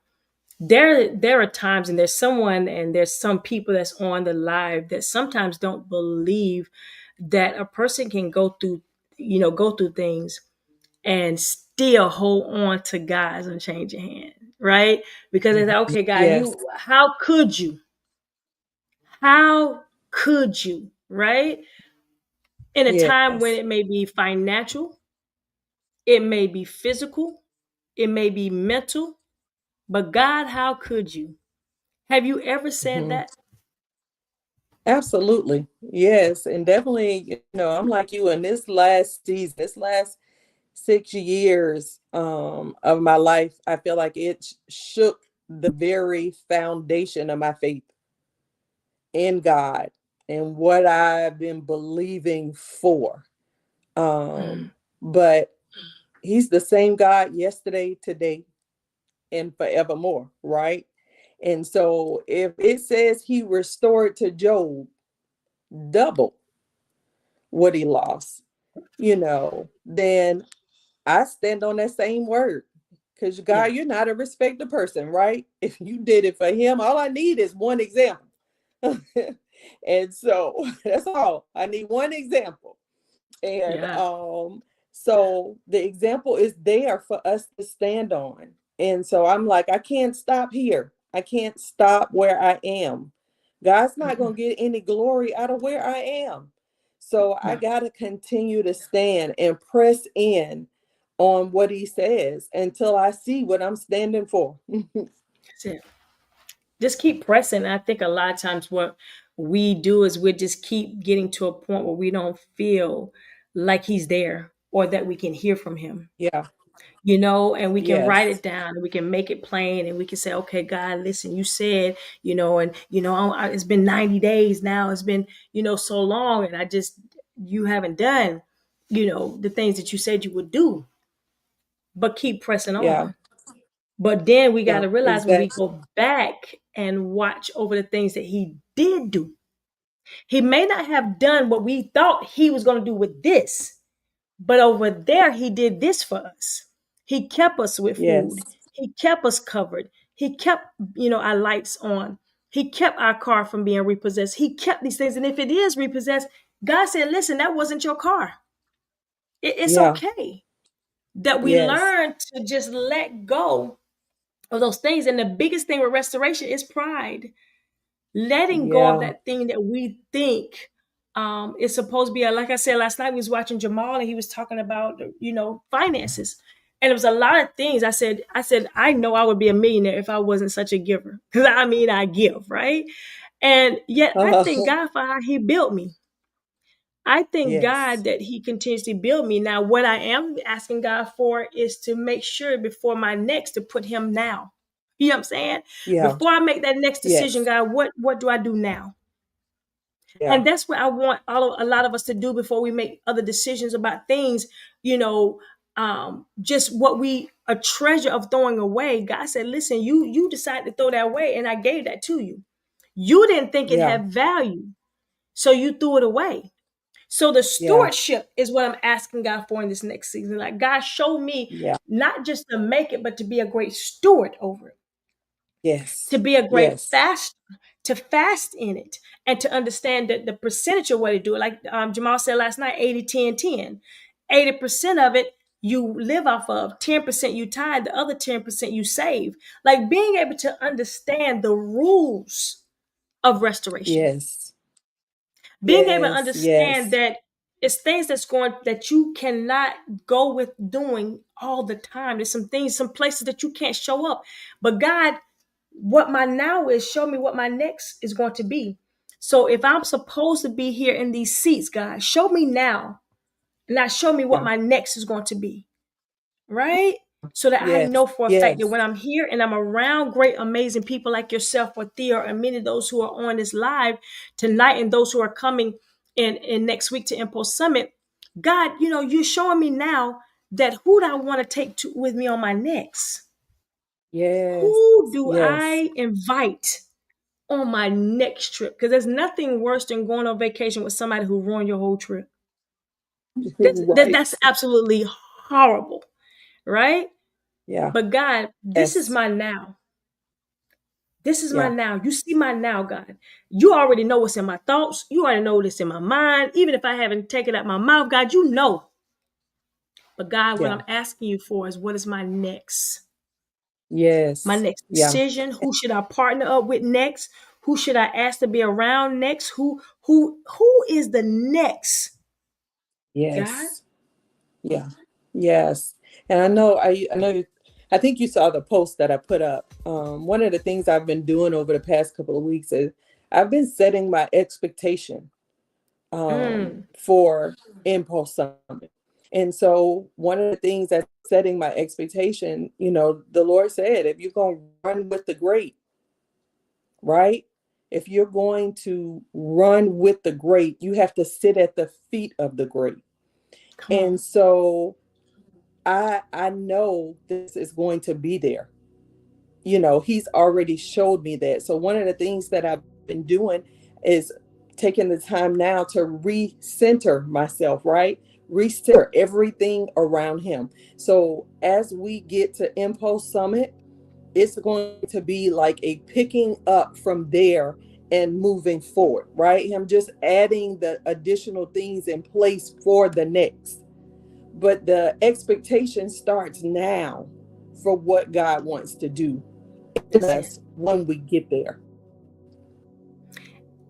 There are times, and there's some people that's on the live that sometimes don't believe that a person can go through things and still hold on to God's unchanging hand, right? Because it's like, okay, God, how could you? How could you, right? In a time when it may be financial, it may be physical, it may be mental, but God, how could you? Have you ever said that? Absolutely. Yes. And definitely, I'm like you, in this last season, this last 6 years of my life, I feel like it shook the very foundation of my faith. in God and what I've been believing for. But he's the same God yesterday, today, and forevermore, right? And so if it says he restored to Job double what he lost, then I stand on that same word. Because God, you're not a respected person, right? If you did it for him, all I need is one example. And so that's all. I need one example. And so the example is there for us to stand on. And so I'm like, I can't stop here. I can't stop where I am. God's not going to get any glory out of where I am. So I got to continue to stand and press in on what he says until I see what I'm standing for. That's it. Just keep pressing. I think a lot of times what we do is we just keep getting to a point where we don't feel like he's there or that we can hear from him. Yeah. And we can write Yes. it down and we can make it plain and we can say, okay, God, listen, you said, it's been 90 days now. It's been, so long. And you haven't done, the things that you said you would do, but keep pressing Yeah. on. But then we got Yeah. to realize when we Exactly. go back and watch over the things that he did do, he may not have done what we thought he was going to do with this, but over there, he did this for us. He kept us with food. Yes. He kept us covered. He kept, our lights on. He kept our car from being repossessed. He kept these things. And if it is repossessed, God said, listen, that wasn't your car. It's Yeah. okay that we Yes. learn to just let go of those things. And the biggest thing with restoration is pride. Letting go of Yeah. that thing that we think is supposed to be. Like I said last night, we was watching Jamal and he was talking about, finances. And it was a lot of things. I said, I know I would be a millionaire if I wasn't such a giver. Because I give, right? And yet I thank God for how he built me. I thank Yes. God that he continues to build me. Now, what I am asking God for is to make sure before my next to put him now. You know what I'm saying? Yeah. Before I make that next decision, Yes. God, what do I do now? Yeah. And that's what I want a lot of us to do before we make other decisions about things, just what we a treasure of throwing away. God said, listen, you decided to throw that away, and I gave that to you. You didn't think it Yeah. had value, so you threw it away. So the Yeah. stewardship is what I'm asking God for in this next season. Like, God, show me Yeah. not just to make it, but to be a great steward over it, Yes. to be a great Yes. fast, to fast in it, and to understand that the percentage of way to do it. Like Jamal said last night, 80-10-10. 80% of it you live off of, 10% you tithe, the other 10% you save. Like being able to understand the rules of restoration, Yes. being able to Yes. understand Yes. that it's things that you cannot go with doing all the time. There's some things, some places that you can't show up. But God, what my now is, show me what my next is going to be. So if I'm supposed to be here in these seats, God, show me now, not show me what Yeah. my next is going to be. Right? So that I Yes. know for a fact that Yes. when I'm here and I'm around great, amazing people like yourself or Thea and many of those who are on this live tonight and those who are coming in next week to MPulse Summit, God, you're showing me now that who do I want to take with me on my next? Yes. Who do Yes. I invite on my next trip? Because there's nothing worse than going on vacation with somebody who ruined your whole trip. That's Right. absolutely horrible, right? Yeah. But God, this is Yes. my now. This is my Yeah. now. You see my now, God. You already know what's in my thoughts. You already know what's in my mind. Even if I haven't taken it out my mouth, God, you know. But God, what Yeah. I'm asking you for is what is my next? My Yes. next Yeah. decision. Who should I partner up with next? Who should I ask to be around next? Who is the next? God? Yes. Yeah. Yes. And I think you saw the post that I put up. One of the things I've been doing over the past couple of weeks is I've been setting my expectation Mm. for MPulse Summit. And so one of the things that's setting my expectation, the Lord said, if you're going to run with the great, right? If you're going to run with the great, you have to sit at the feet of the great. Come And on. so I know this is going to be there. He's already showed me that. So one of the things that I've been doing is taking the time now to recenter myself, right? Recenter everything around him. So as we get to MPulse Summit, it's going to be like a picking up from there and moving forward, right? Him just adding the additional things in place for the next. But the expectation starts now for what God wants to do in Listen, us when we get there.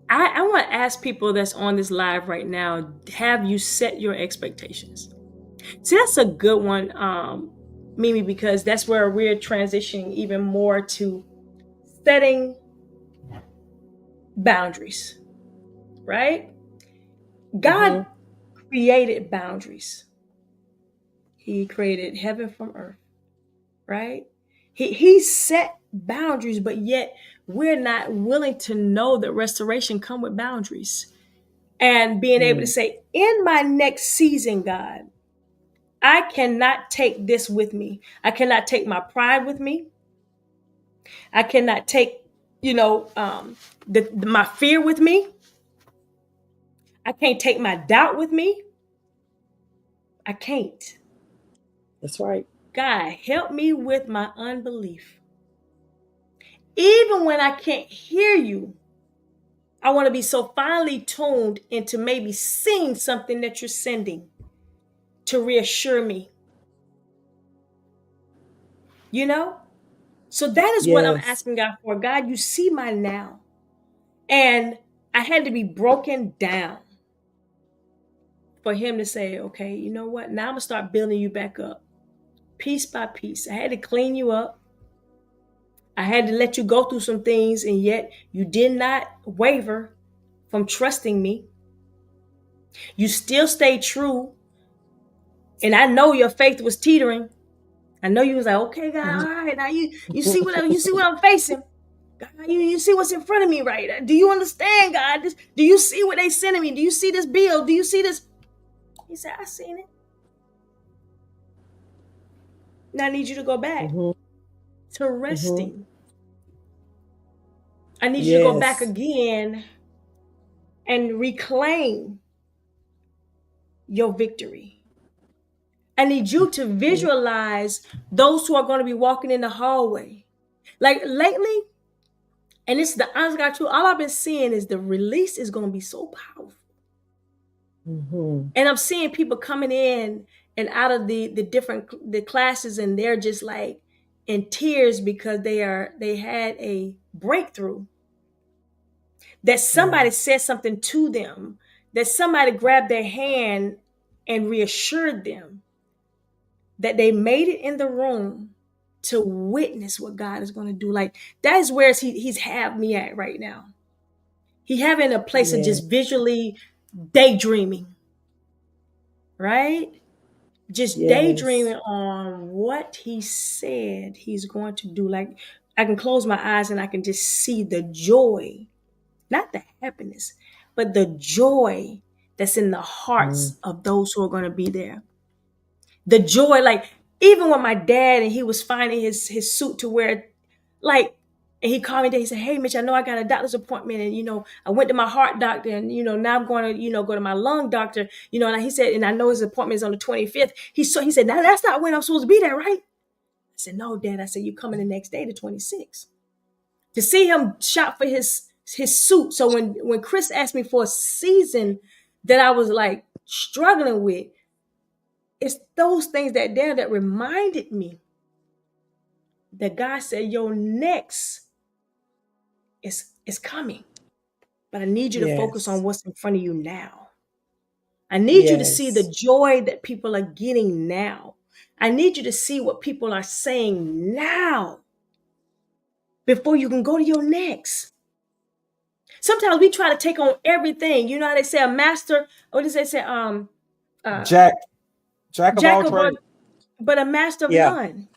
I want to ask people that's on this live right now, have you set your expectations? See, that's a good one, Mimi, because that's where we're transitioning even more to setting boundaries, right? God Mm-hmm. created boundaries. He created heaven from earth, right? He set boundaries, but yet we're not willing to know that restoration come with boundaries. And being able to Mm. say, in my next season, God, I cannot take this with me. I cannot take my pride with me. I cannot take, my fear with me. I can't take my doubt with me. I can't. That's right. God, help me with my unbelief. Even when I can't hear you, I want to be so finely tuned into maybe seeing something that you're sending to reassure me, you know? So that is what I'm Yes. asking God for. God, you see my now. And I had to be broken down for him to say, okay, you know what? Now I'm going to start building you back up piece by piece. I had to clean you up. I had to let you go through some things, and yet you did not waver from trusting me. You still stayed true. And I know your faith was teetering. I know you was like, okay, God, all right. Now you see what I'm facing. God, you see what's in front of me, right? Do you understand, God? Do you see what they sending me? Do you see this bill? Do you see this? He said, I seen it. Now I need you to go back Mm-hmm. to Mm-hmm. resting. I need you to go back Yes. again and reclaim your victory. I need you to visualize those who are going to be walking in the hallway. Like lately, and it's the honest God truth, all I've been seeing is the release is going to be so powerful. Mm-hmm. And I'm seeing people coming in and out of the classes, and they're just like in tears because they had a breakthrough, that somebody Yes. said something to them, that somebody grabbed their hand and reassured them that they made it in the room to witness what God is going to do. Like that is where he's have me at right now. He having a place of Yeah. just visually daydreaming, right? Just Yes. daydreaming on what he said he's going to do. Like I can close my eyes and I can just see the joy, not the happiness, but the joy that's in the Mm. hearts of those who are going to be there. The joy, like even when my dad and he was finding his suit to wear, like, and he called me today, he said, hey Mitch, I know I got a doctor's appointment, and I went to my heart doctor, and now I'm going to go to my lung doctor, and he said, and I know his appointment is on the 25th. He said, now that's not when I'm supposed to be there, right? I said, no, Dad. I said, you coming the next day, the 26th. To see him shop for his suit. So when Chris asked me for a season that I was like struggling with, it's those things that reminded me that God said your next is coming. But I need you to focus on Yes. what's in front of you now. I need you to see the Yes. joy that people are getting now. I need you to see what people are saying now before you can go to your next. Sometimes we try to take on everything. You know how they say a master, what does they say? Uh Jack of Jack all of all, trades. but a master of Yeah. none.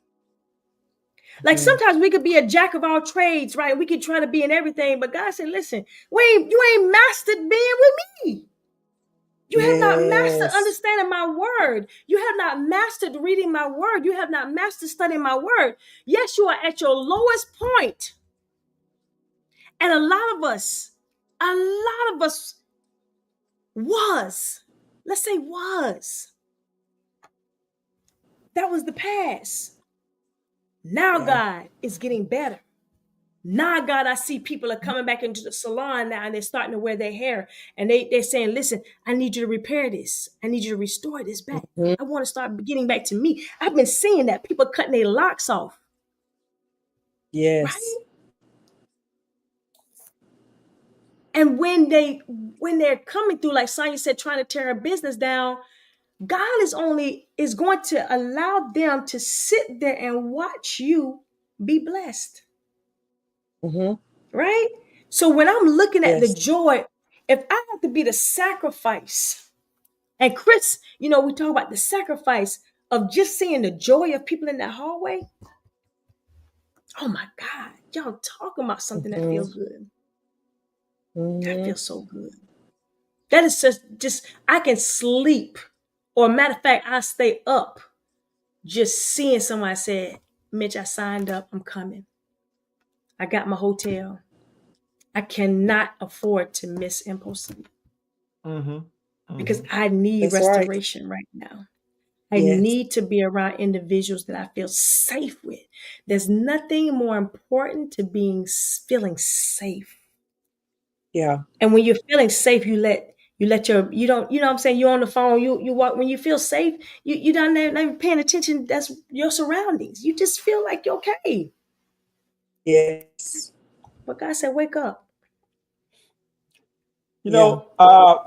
Like sometimes we could be a jack of all trades, right? We could try to be in everything, but God said, listen, you ain't mastered being with me. You have not mastered Yes. understanding my word. You have not mastered reading my word. You have not mastered studying my word. Yes, you are at your lowest point. And a lot of us let's say that was the past. Now Yeah. God is getting better. Now, God, I see people are coming back into the salon now and they're starting to wear their hair. And they're saying, listen, I need you to repair this. I need you to restore this back. Mhm. I want to start getting back to me. I've been seeing that. People cutting their locks off. Yes. Right? And when they're coming through, like Sonia said, trying to tear a business down, God is going to allow them to sit there and watch you be blessed. Mm-hmm. Right? So when I'm looking at the Yes. joy, if I have to be the sacrifice, and Chris, we talk about the sacrifice of just seeing the joy of people in that hallway. Oh my God, y'all talking about something that feels good. That feels so good. That is just I can sleep, or matter of fact, I stay up just seeing somebody say, Mitch, I signed up, I'm coming. I got my hotel. I cannot afford to miss MPulse Summit. Because I need That's right. restoration right now. I Yes. need to be around individuals that I feel safe with. There's nothing more important to feeling safe. Yeah. And when you're feeling safe, you don't, what I'm saying, you're on the phone, you walk, when you feel safe, you don't even paying attention. That's your surroundings. You just feel like you're okay. Yes. But God said, wake up. You Yeah. know,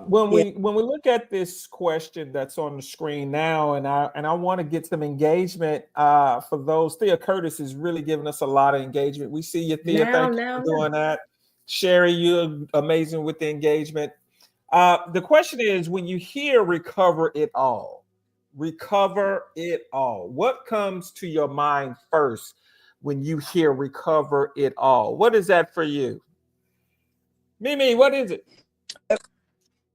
when Yeah. we look at this question that's on the screen now, and I want to get some engagement for those. Thea Curtis is really giving us a lot of engagement. We see you, Thea. Thank you for doing that. Sherry, you're amazing with the engagement. The question is, when you hear recover it all, what comes to your mind first when you hear recover it all? What is that for you? Mimi, what is it?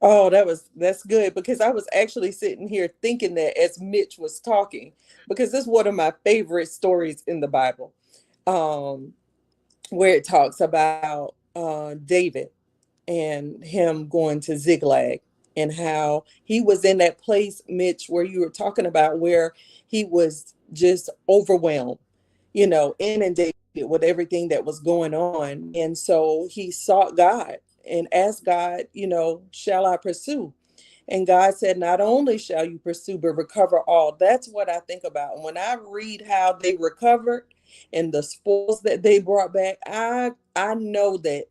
Oh, that's good, because I was actually sitting here thinking that as Mitch was talking, because this is one of my favorite stories in the Bible, where it talks about David and him going to Ziklag, and how he was in that place, Mitch, where you were talking about, where he was just overwhelmed, inundated with everything that was going on. And so he sought God and asked God, shall I pursue? And God said, not only shall you pursue, but recover all. That's what I think about. And when I read how they recovered and the spoils that they brought back, I know that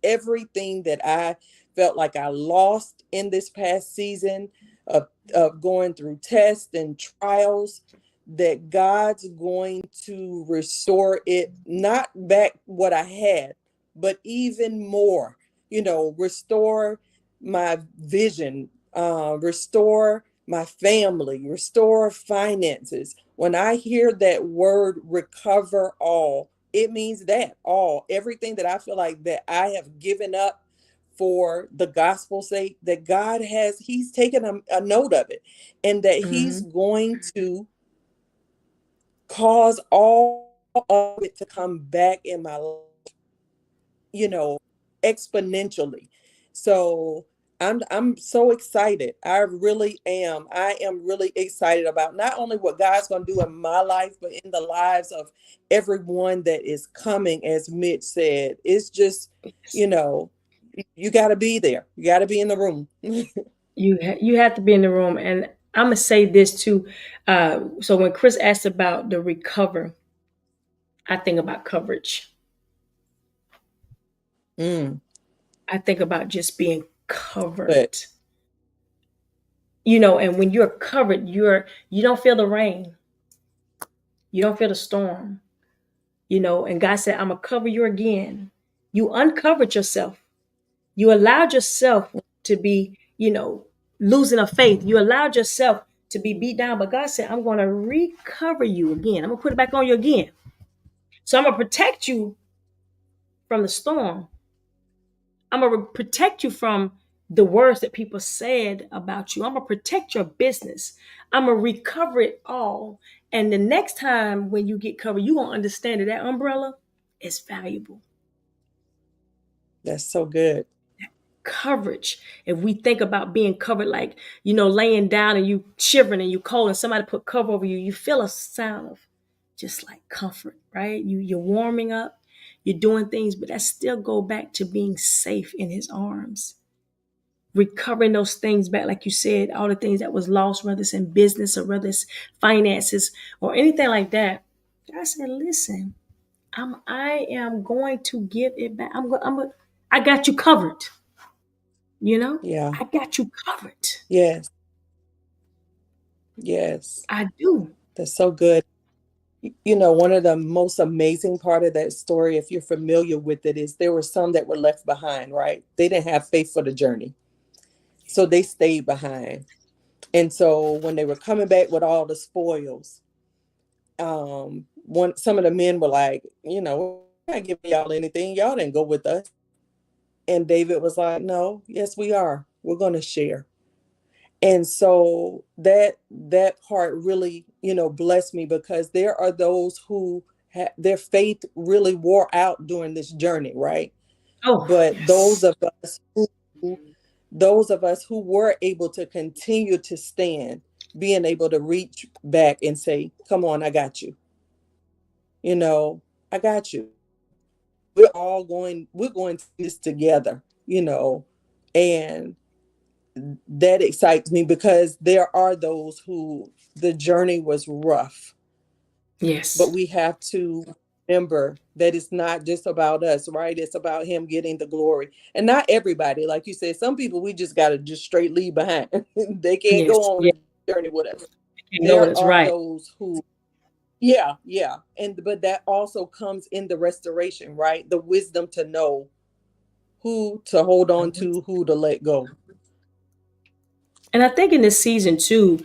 everything that I felt like I lost in this past season of going through tests and trials, that God's going to restore it, not back what I had, but even more, restore my vision, restore my family, restore finances. When I hear that word recover all, it means that everything that I feel like that I have given up for the gospel's sake, that he's taken a note of it, and that he's going to cause all of it to come back in my life, exponentially. So I'm so excited. I really am. I am really excited about not only what God's going to do in my life, but in the lives of everyone that is coming. As Mitch said, it's just, you got to be there. You got to be in the room. You have to be in the room. And I'm gonna say this too. So when Chris asked about the recover, I think about coverage. I think about just being covered. But And when you're covered, you don't feel the rain. You don't feel the storm. And God said, I'm gonna cover you again. You uncovered yourself. You allowed yourself to be, losing a faith. You allowed yourself to be beat down. But God said, I'm gonna recover you again. I'm gonna put it back on you again. So I'm going to protect you from the storm. I'm going to protect you from the words that people said about you. I'm going to protect your business. I'm going to recover it all. And the next time when you get covered, you're going to understand that umbrella is valuable. That's so good. Coverage. If we think about being covered, like, laying down and you shivering and you cold and somebody put cover over you, you feel a sound of just like comfort, right? You're warming up, you're doing things, but that still go back to being safe in his arms. Recovering those things back, like you said, all the things that was lost, whether it's in business or whether it's finances or anything like that. God said, listen, I am going to give it back. I got you covered. Yeah. I got you covered. Yes. Yes. I do. That's so good. One of the most amazing part of that story, if you're familiar with it, is there were some that were left behind, right? They didn't have faith for the journey. So they stayed behind. And so when they were coming back with all the spoils, some of the men were like, we're not giving y'all anything. Y'all didn't go with us. And David was like, no, yes, we are. We're going to share. And so that part really, blessed me, because there are those who their faith really wore out during this journey, right? Oh, But yes. those of us who were able to continue to stand, being able to reach back and say, come on, I got you. I got you. We're going to this together, and that excites me, because there are those who the journey was rough. Yes. But we have to remember that it's not just about us, right? It's about him getting the glory. And not everybody, like you said, some people we just got to just straight leave behind. They can't Yes. go on the journey with us. No, There that's are right. those who, yeah. But that also comes in the restoration, right? The wisdom to know who to hold on to, who to let go. And I think in this season too,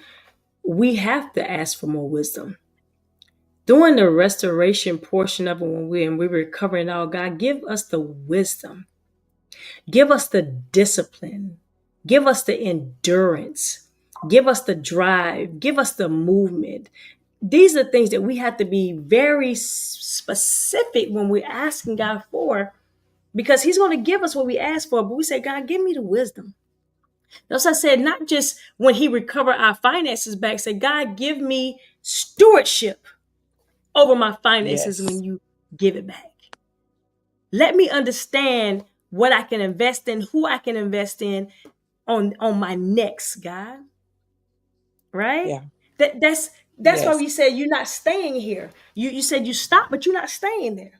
we have to ask for more wisdom. During the restoration portion of it, when we're recovering all, God, give us the wisdom. Give us the discipline. Give us the endurance. Give us the drive. Give us the movement. These are things that we have to be very specific when we're asking God for, because He's going to give us what we ask for. But we say, God, give me the wisdom. Thus, I said, not just when He recovered our finances back, say, God, give me stewardship over my finances Yes. when you give it back. Let me understand what I can invest in, who I can invest in on my next, God. Right? Yeah. That's why Yes. we said you're not staying here. You said you stop, but you're not staying there.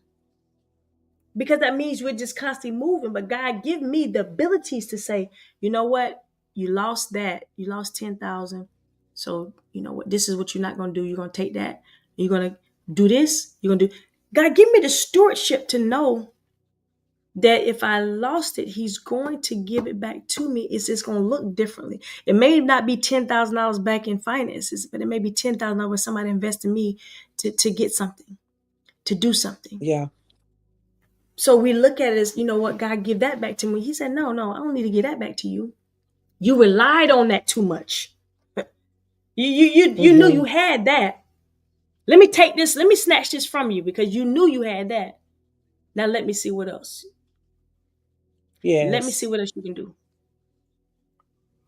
Because that means we're just constantly moving. But God, give me the abilities to say, you know what? You lost that. You lost 10,000. So you know what? This is what you're not going to do. You're going to take that. You're going to do this. You're going to do. God, give me the stewardship to know that if I lost it, He's going to give it back to me. It's just going to look differently. It may not be $10,000 back in finances, but it may be $10,000 where somebody invested in me to get something, to do something. Yeah. So we look at it as, you know what, God, give that back to me. He said, no, I don't need to give that back to you. You relied on that too much. You knew you had that. Let me take this. Let me snatch this from you because you knew you had that. Now let me see what else. Let me see Yes. what else you can do.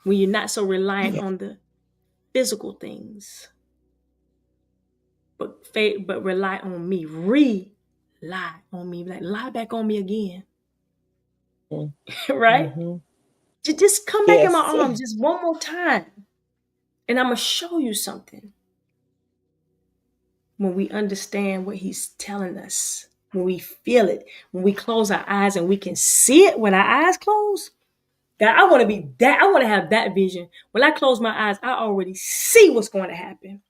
When you're not so reliant Yeah. on the physical things, but rely on me. Rely on me. Like lie back on me again. Right? Mm-hmm. Just come back in my Yes. arms just one more time. And I'm going to show you something. When we understand what He's telling us, when we feel it, when we close our eyes and we can see it when our eyes close. God, I want to be that. I want to have that vision. When I close my eyes, I already see what's going to happen.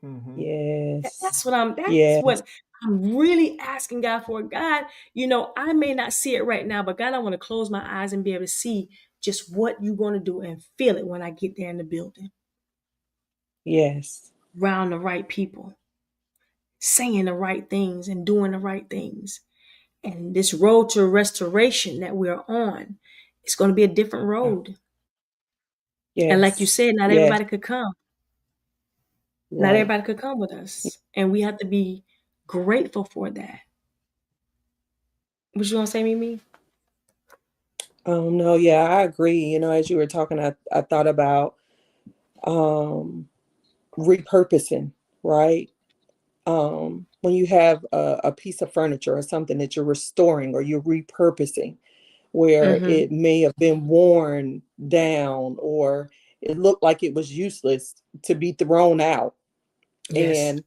Mm-hmm. Yes. That's what I'm really asking God for. God, I may not see it right now, but God, I want to close my eyes and be able to see just what you're going to do and feel it when I get there in the building. Yes. Around the right people. saying the right things and doing the right things. And this road to restoration that we're on, it's going to be a different road. And like you Yes. said, not Yes. everybody could come. Not Right. everybody could come with us. And we have to be grateful for that. What you gonna say, Mimi? No, yeah, I agree. You know, as you were talking, I thought about repurposing, right? When you have a piece of furniture or something that you're restoring or you're repurposing, where Mm-hmm. it may have been worn down or it looked like it was useless to be thrown out. Yes. And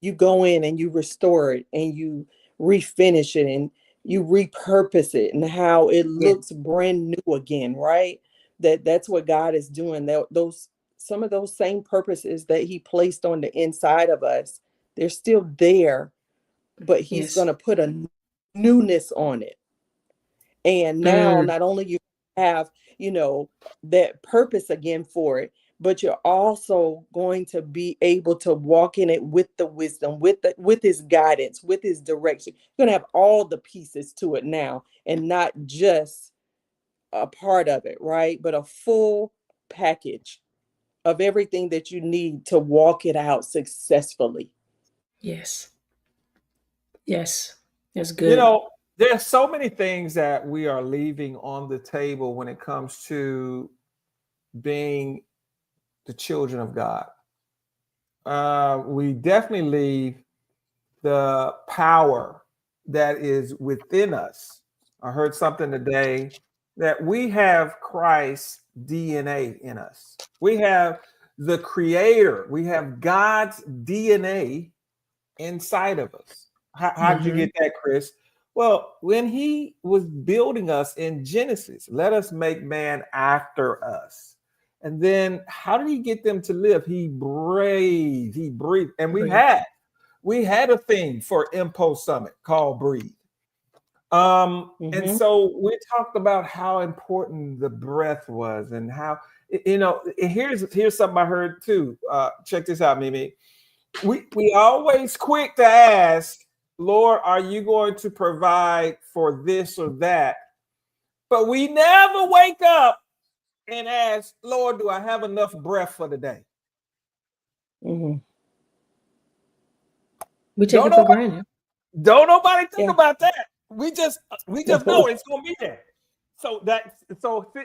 you go in and you restore it and you refinish it and you repurpose it and how it Yes. looks brand new again, right? That's what God is doing. Those some of those same purposes that he placed on the inside of us, they're still there, but he's Yes. going to put a newness on it. And now Mm. not only you have, that purpose again for it, but you're also going to be able to walk in it with the wisdom, with his guidance, with his direction. You're going to have all the pieces to it now and not just a part of it, right? But a full package of everything that you need to walk it out successfully. Yes. Yes. That's You good. know, there's so many things that we are leaving on the table when it comes to being the children of God. We definitely leave the power that is within us. I heard something today that we have Christ's DNA in us. We have the Creator. We have God's DNA inside of us. How did you Mm-hmm. get that, Chris? Well, when he was building us in Genesis, let us make man after us. And then how did he get them to live? He breathed. And Breathe. we had a thing for MPulse Summit called Breathe. And Mm-hmm. so we talked about how important the breath was and how, here's something I heard too. Check this out, Mimi. We always quick to ask, Lord, are you going to provide for this or that? But we never wake up and ask, Lord, do I have enough breath for the day? Mm-hmm. We take Don't it for nobody, granted. don't nobody think Yeah. about that. We just know No. it's gonna be there. So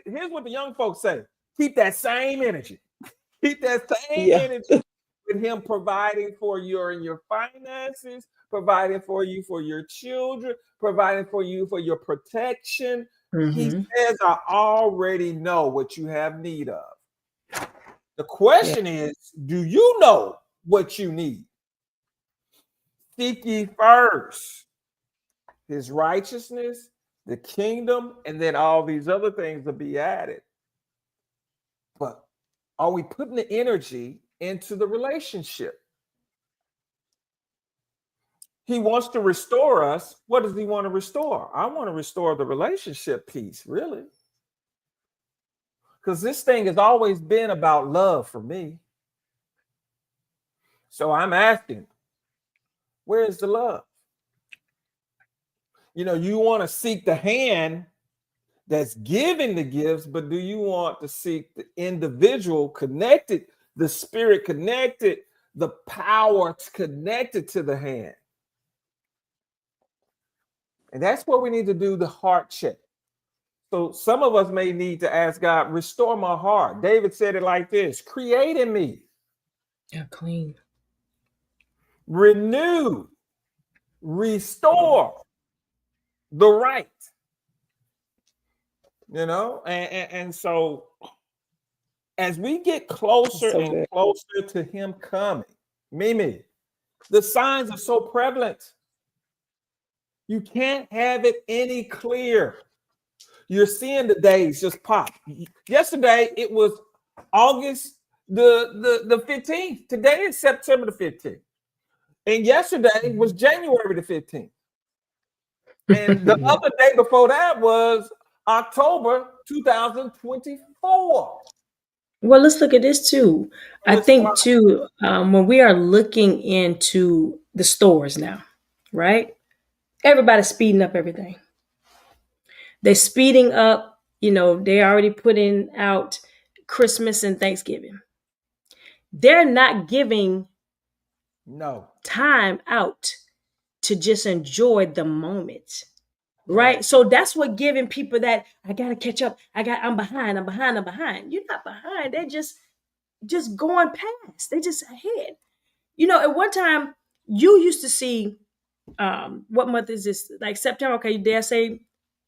here's what the young folks say: keep that same energy. Keep that same Yeah. energy with him providing for your finances, providing for you for your children, providing for you for your protection. He Mm-hmm. says, I already know what you have need of. The Yeah. question is, do you know what you need? Seek ye first his righteousness, the kingdom, and then all these other things will be added. But are we putting the energy into the relationship? He wants to restore us. What does he want to restore? I want to restore the relationship piece, really. Because this thing has always been about love for me. So I'm asking, where is the love? You want to seek the hand that's giving the gifts, but do you want to seek the individual connected, the spirit connected, the power connected to the hand? And that's what we need to do, the heart check. So some of us may need to ask God, restore my heart. David said it like this: create in me, Yeah, clean. renew, restore the right. And so as we get closer So and good. closer to him coming, Mimi, the signs are so prevalent. You can't have it any clearer. You're seeing the days just pop. Yesterday it was August the 15th. Today is September the 15th. And yesterday was January the 15th. And the other day before that was October 2024. Well, let's look at this too. I Oh, it's fine. think too, when we are looking into the stores now, right? Everybody's speeding up everything. They're speeding up, they already putting out Christmas and Thanksgiving. They're not giving time out to just enjoy the moment. Right. So that's what giving people that I gotta catch up. I'm behind. You're not behind. They're just going past. They just ahead. At one time you used to see what month is this? Like September. Okay, you dare say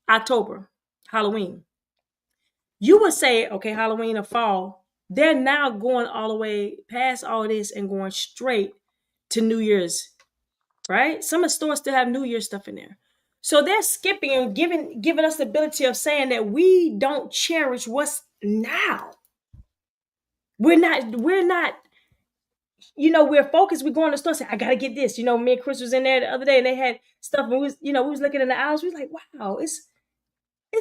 October, Halloween. You would say, okay, Halloween or fall. They're now going all the way past all this and going straight to New Year's, right? Some of the stores still have New Year's stuff in there. So they're skipping and giving us the ability of saying that we don't cherish what's now. We're not, we're focused. We go in the store and say, I gotta get this. Me and Chris was in there the other day and they had stuff and we was looking in the aisles. We was like, wow, it's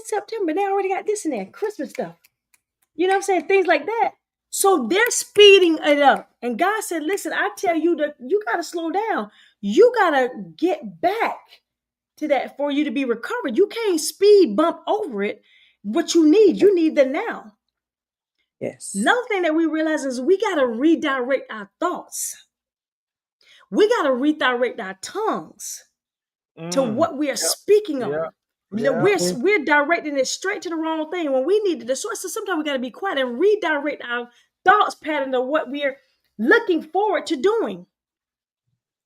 September. They already got this in there, Christmas stuff. You know what I'm saying? Things like that. So they're speeding it up. And God said, listen, I tell you that you got to slow down. You got to get back to that for you to be recovered. You can't speed bump over it. What you need the now. Yes. Another thing that we realize is we got to redirect our thoughts. We got to redirect our tongues to what we are speaking on. We're directing it straight to the wrong thing when we need to. So sometimes we got to be quiet and redirect our thoughts pattern to what we're looking forward to doing,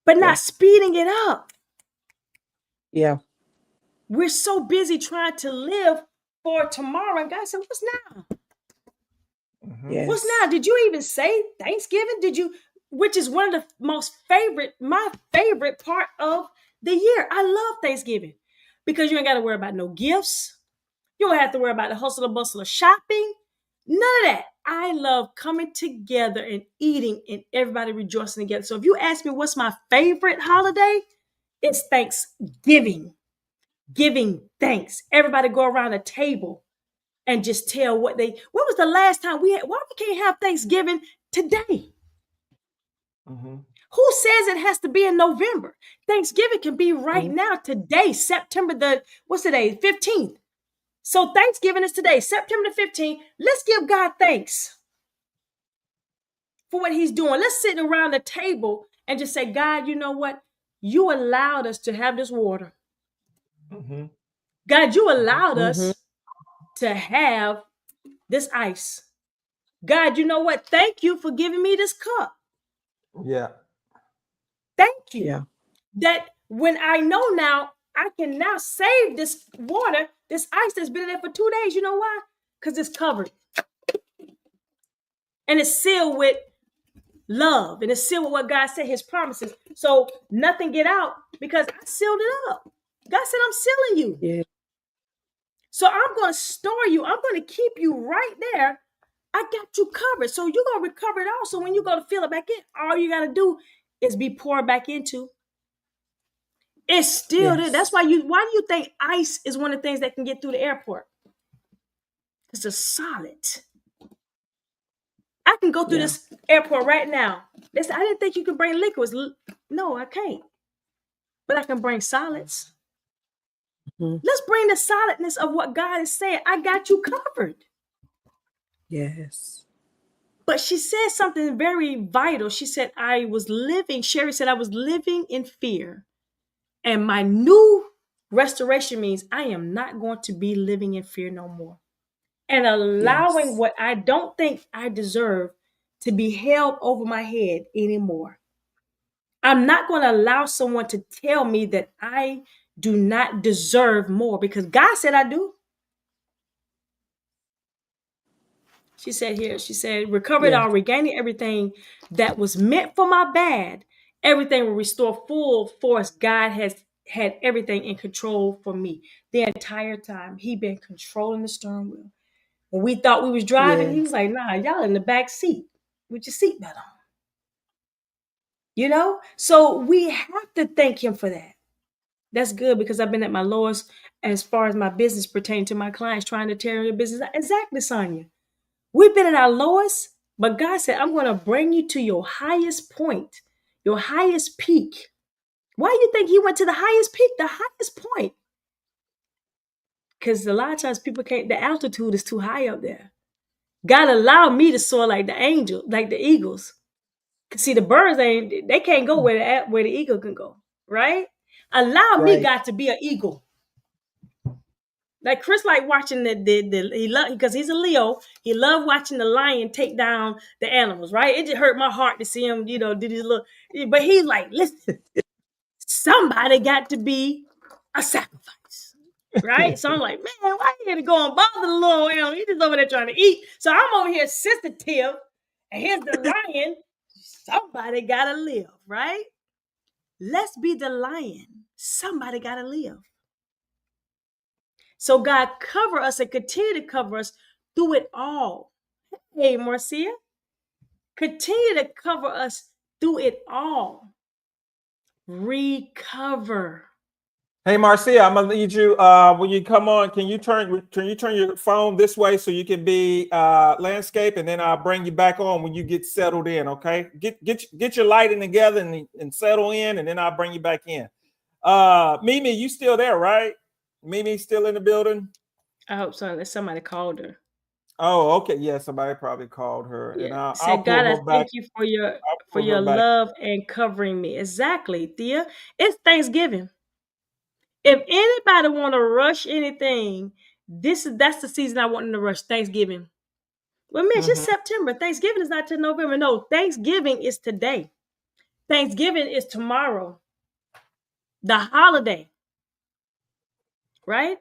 but not speeding it up. Yeah. We're so busy trying to live for tomorrow. And God said, what's now? Yes. What's now? Did you even say Thanksgiving? Did you? Which is one of the my favorite part of the year. I love Thanksgiving because you ain't got to worry about no gifts. You don't have to worry about the hustle and bustle of shopping. None of that. I love coming together and eating and everybody rejoicing together. So if you ask me what's my favorite holiday, it's Thanksgiving. Giving thanks. Everybody go around a table and just tell when was the last time why we can't have Thanksgiving today? Who says it has to be in November? Thanksgiving can be right now, today, September 15th. So Thanksgiving is today, September the 15th. Let's give God thanks for what he's doing. Let's sit around the table and just say, God, you know what? You allowed us to have this water. God, you allowed us to have this ice. God, you know what? Thank you for giving me this cup. Yeah. Thank you. Yeah. That when I know now, I can now save this water, this ice that's been in there for 2 days. You know why? Because it's covered. And it's sealed with love. And it's sealed with what God said, his promises. So nothing get out because I sealed it up. God said, I'm sealing you. Yeah. So I'm going to store you. I'm going to keep you right there. I got you covered. So you're going to recover it all. So when you go to fill it back in, all you got to do is be poured back into. It's still there. That's why do you think ice is one of the things that can get through the airport? It's a solid. I can go through this airport right now. Listen, I didn't think you could bring liquids. No, I can't. But I can bring solids. Let's bring the solidness of what God is saying. I got you covered. Yes. But she said something very vital. She said, Sherry said, I was living in fear. And my new restoration means I am not going to be living in fear no more. And allowing what I don't think I deserve to be held over my head anymore. I'm not going to allow someone to tell me that I do not deserve more because God said I do. She said, recover it all, regaining everything that was meant for my bad. Everything will restore full force. God has had everything in control for me the entire time. He been controlling the steering wheel. When we thought we was driving, he was like, nah, y'all in the back seat with your seatbelt on. So we have to thank him for that. That's good because I've been at my lowest as far as my business pertaining to my clients trying to tear their business. Exactly, Sonia. We've been at our lowest, but God said, I'm going to bring you to your highest point, your highest peak. Why do you think he went to the highest peak, the highest point? Because a lot of times people can't, the altitude is too high up there. God allowed me to soar like the angel, like the eagles. See, the birds they can't go where the eagle can go, right? Allow me, Right. God, to be an eagle. Like Chris, like watching he love, because he's a Leo. He loved watching the lion take down the animals, right? It just hurt my heart to see him, do these little. But he's like, listen, somebody got to be a sacrifice, right? So I'm like, man, why you gonna go and bother the little animal? He just over there trying to eat. So I'm over here sensitive, and here's the lion. Somebody gotta live, right? Let's be the lion. Somebody gotta live. So God cover us and continue to cover us through it all. Hey, Marcia, continue to cover us through it all. Recover. Hey, Marcia, I'm gonna need you. When you come on, can you turn your phone this way so you can be landscape, and then I'll bring you back on when you get settled in. Okay, get your lighting together and settle in, and then I'll bring you back in. Mimi, you still there, right? Mimi still in the building? I hope so. Unless somebody called her. Oh, okay. Yeah, somebody probably called her, and Yeah. I'll Said, pull God, I her back. thank you for your I'll pull her back. love and covering me. Exactly, Thea. It's Thanksgiving. If anybody want to rush anything, that's the season I want them to rush. Thanksgiving. Well, man, it's just September. Thanksgiving is not till November. No, Thanksgiving is today. Thanksgiving is tomorrow. The holiday. Right?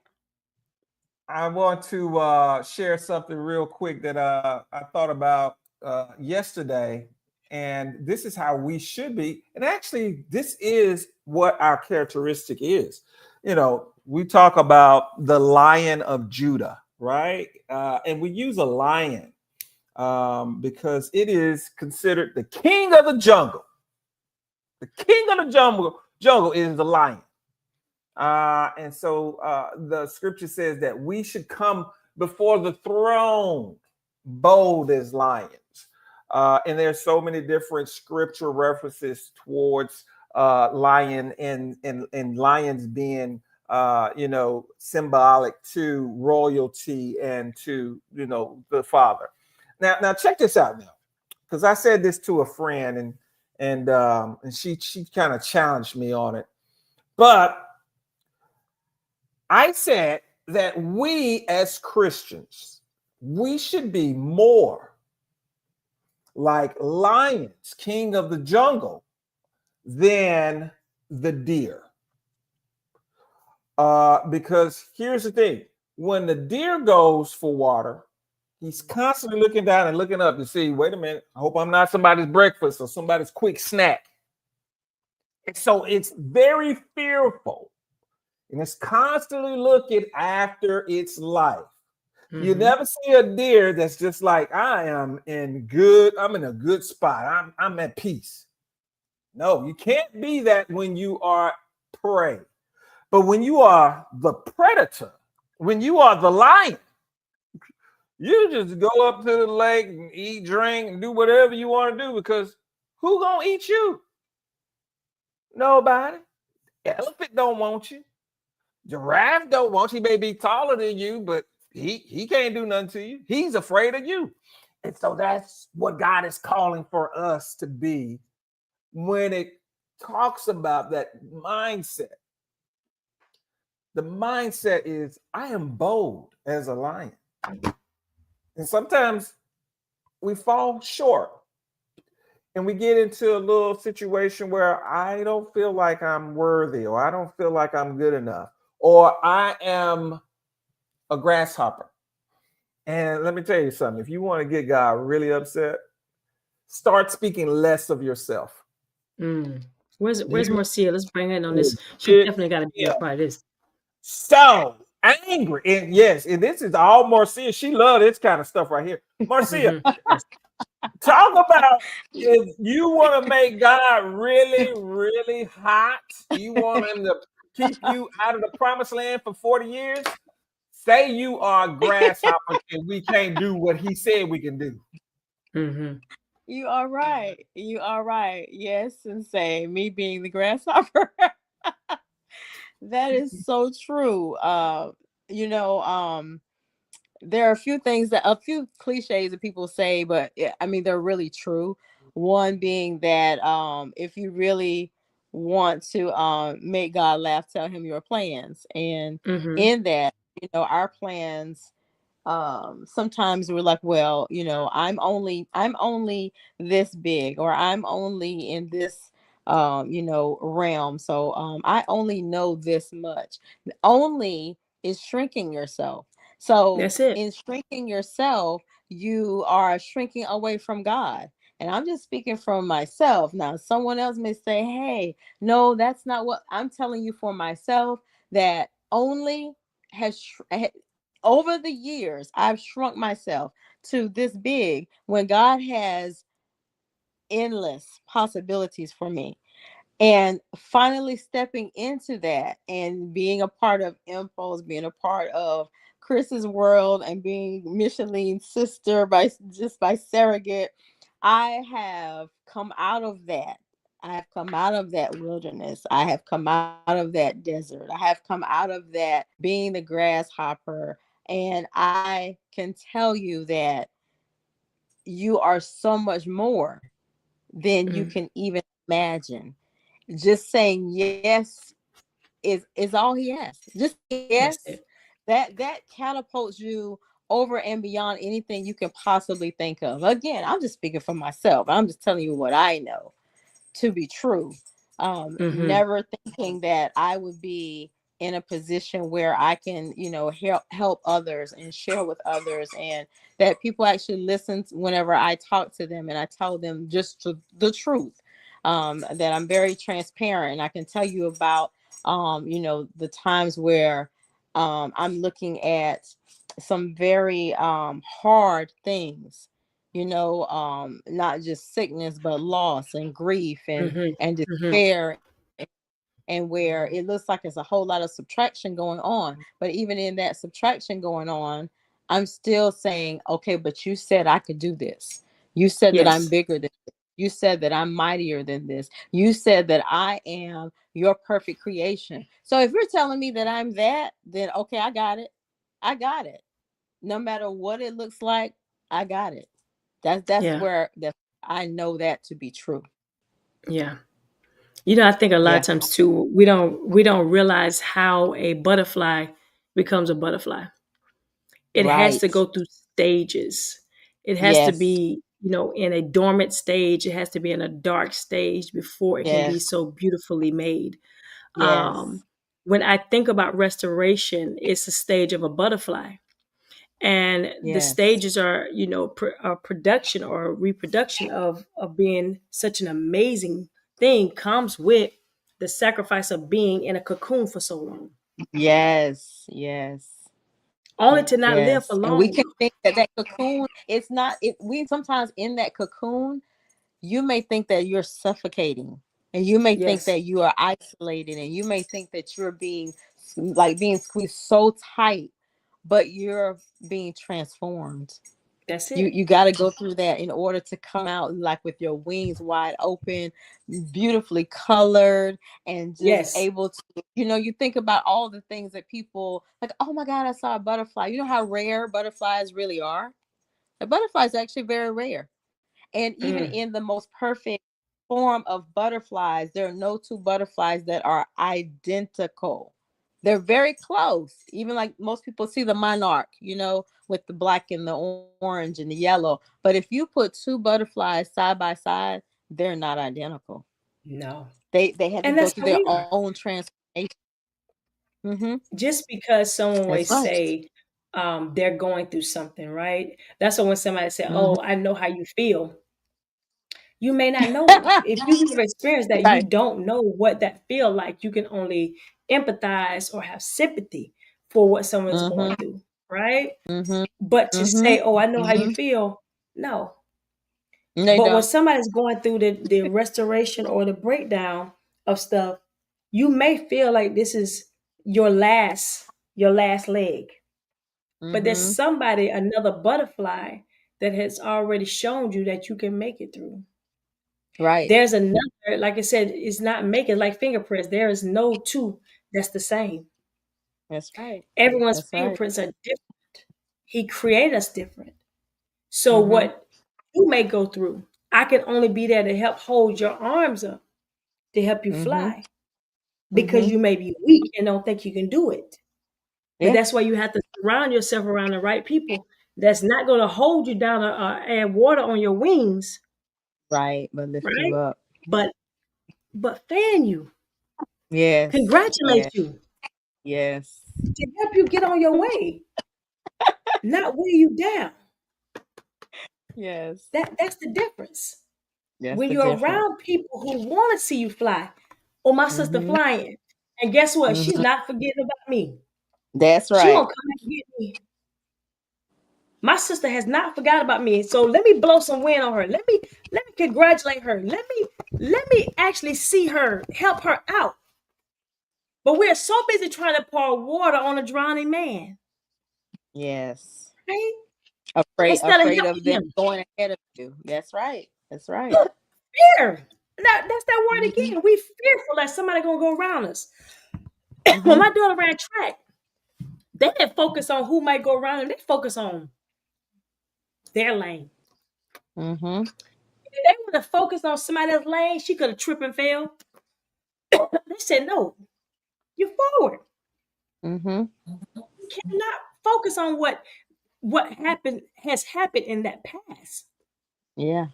I want to share something real quick that I thought about yesterday, and this is how we should be. And actually, this is what our characteristic is. We talk about the Lion of Judah, right? And we use a lion because it is considered the king of the jungle. The king of the jungle is the lion. And so the scripture says that we should come before the throne bold as lions. And there's so many different scripture references towards lion and lions being, symbolic to royalty and to, the Father. Now check this out now, because I said this to a friend and she kind of challenged me on it. But I said that we as Christians, we should be more like lions, king of the jungle, than the deer. Because here's the thing. When the deer goes for water, he's constantly looking down and looking up to see, wait a minute, I hope I'm not somebody's breakfast or somebody's quick snack. And so it's very fearful. And it's constantly looking after its life. Mm-hmm. You never see a deer that's just like, I'm in a good spot. I'm at peace. No, you can't be that when you are prey. But when you are the predator, when you are the lion, you just go up to the lake and eat, drink, and do whatever you want to do, because who gonna eat you? Nobody. Elephant don't want you. Giraffe don't want you. He may be taller than you, but he can't do nothing to you. He's afraid of you. And so that's what God is calling for us to be when it talks about that mindset. The mindset is, I am bold as a lion. And sometimes we fall short and we get into a little situation where I don't feel like I'm worthy, or I don't feel like I'm good enough, or I am a grasshopper. And let me tell you something. If you want to get God really upset, start speaking less of yourself. Where's Marcia? Let's bring her on this. She definitely got to be a part of this. So angry. And yes, and this is all Marcia. She loves this kind of stuff right here. Marcia, talk about if you want to make God really, really hot, you want him to keep you out of the promised land for 40 years, say you are a grasshopper and we can't do what he said we can do. Mm-hmm. You are right. You are right. Yes, and say me being the grasshopper. That is so true. You know, there are a few things that a few cliches that people say, but I mean they're really true. One being that if you really want to make God laugh, tell him your plans. And Mm-hmm. in that, our plans, sometimes we're like, well, I'm only this big, or I'm only in this realm, so I only know this much. Only is shrinking yourself. So That's it. in shrinking yourself, you are shrinking away from God. And I'm just speaking from myself. Now someone else may say, hey, no, that's not what I'm telling you. For myself, that only has over the years, I've shrunk myself to this big when God has endless possibilities for me. And finally stepping into that and being a part of Impulse, being a part of Chris's world, and being Micheline's sister by surrogate, I have come out of that. I have come out of that wilderness. I have come out of that desert. I have come out of that being the grasshopper. And I can tell you that you are so much more than you Mm. can even imagine. Just saying yes is all he asks. Just That's yes. it. That catapults you over and beyond anything you can possibly think of. Again, I'm just speaking for myself. I'm just telling you what I know to be true. Mm-hmm. Never thinking that I would be in a position where I can, help others and share with others, and that people actually listen whenever I talk to them and I tell them just the truth. That I'm very transparent, and I can tell you about, the times where I'm looking at some very hard things, not just sickness, but loss and grief Mm-hmm. and Mm-hmm. despair, and where it looks like it's a whole lot of subtraction going on. But even in that subtraction going on, I'm still saying, okay, but you said I could do this. You said that I'm Yes. bigger than this. You said that I'm mightier than this. You said that I am your perfect creation. So if you're telling me that I'm that, then okay, I got it. I got it. No matter what it looks like, I got it. That's Yeah. where that I know that to be true. Yeah. I think a lot Yeah. of times too, we don't realize how a butterfly becomes a butterfly. It has to Right. go through stages. It has to Yes. be, in a dormant stage. It has to be in a dark stage before it can be Yes. so beautifully made. Yes. When I think about restoration, it's a stage of a butterfly. And the Yes. stages are, a production or reproduction of being such an amazing thing comes with the sacrifice of being in a cocoon for so long, Yes. Yes. only to not live Yes. for And we long. can think that that cocoon, it's not, we sometimes in that cocoon, you may think that you're suffocating, and you may think Yes, that you are isolated, and you may think that you're being squeezed so tight, but you're being transformed. that's you it. you got to go through that in order to come out like with your wings wide open, beautifully colored, and just Yes, able to, you think about all the things that people like, oh my god, I saw a butterfly. You know how rare butterflies really are. A butterfly is actually very rare. And even mm, in the most perfect form of butterflies, there are no two butterflies that are identical. They're very close. Even like most people see the monarch, with the black and the orange and the yellow. But if you put two butterflies side by side, they're not identical. no, They had to and go that's through how their we are. own transformation. Mm-hmm. Just because someone would That's right. say they're going through something, right? That's why when somebody say, Mm-hmm. "Oh, I know how you feel," you may not know. If you've never experienced that, you Right. don't know what that feel like. You can only empathize or have sympathy for what someone's going Mm-hmm. through, right? Mm-hmm. But to Mm-hmm. say, "Oh, I know how you Mm-hmm. feel," no. They But when don't. somebody's going through the restoration or the breakdown of stuff, you may feel like this is your last leg. But there's Mm-hmm. somebody, another butterfly, that has already shown you that you can make it through. Right. There's another, like I said, it's not making like fingerprints. There is no two that's the same. That's right. Everyone's That's right. fingerprints are different. He created us different. So Mhm. what you may go through, I can only be there to help hold your arms up, to help you Mhm. fly, because Mhm. you may be weak and don't think you can do it. But Yeah. that's why you have to surround yourself around the right people that's not going to hold you down or add water on your wings, Right. But lift right? you up. But fan you, Yes. congratulate Yes. you, Yes. to help you get on your way, not weigh you down. Yes. That's the difference. That's When the you're difference. around people who want to see you fly, or my sister Mhm. flying, and guess what? She's Mhm. not forgetting about me. That's She right. gonna come and get me. My sister has not forgot about me. So let me blow some wind on her. Let me congratulate her. Let me actually see her, help her out. But we're so busy trying to pour water on a drowning man, Yes. right? Afraid Instead of of helping them him. going ahead of you. That's right. That's right. Fear. That's that word Mhm. again. We fearful that somebody gonna go around us. When Mhm. my daughter ran track, they didn't focus on who might go around them. They focus on their lane. Mhm. If they would have focused on somebody else's lane, she could have tripped and fell. They said, no, you're forward. Mhm. You cannot focus on what has happened in that past. Yeah.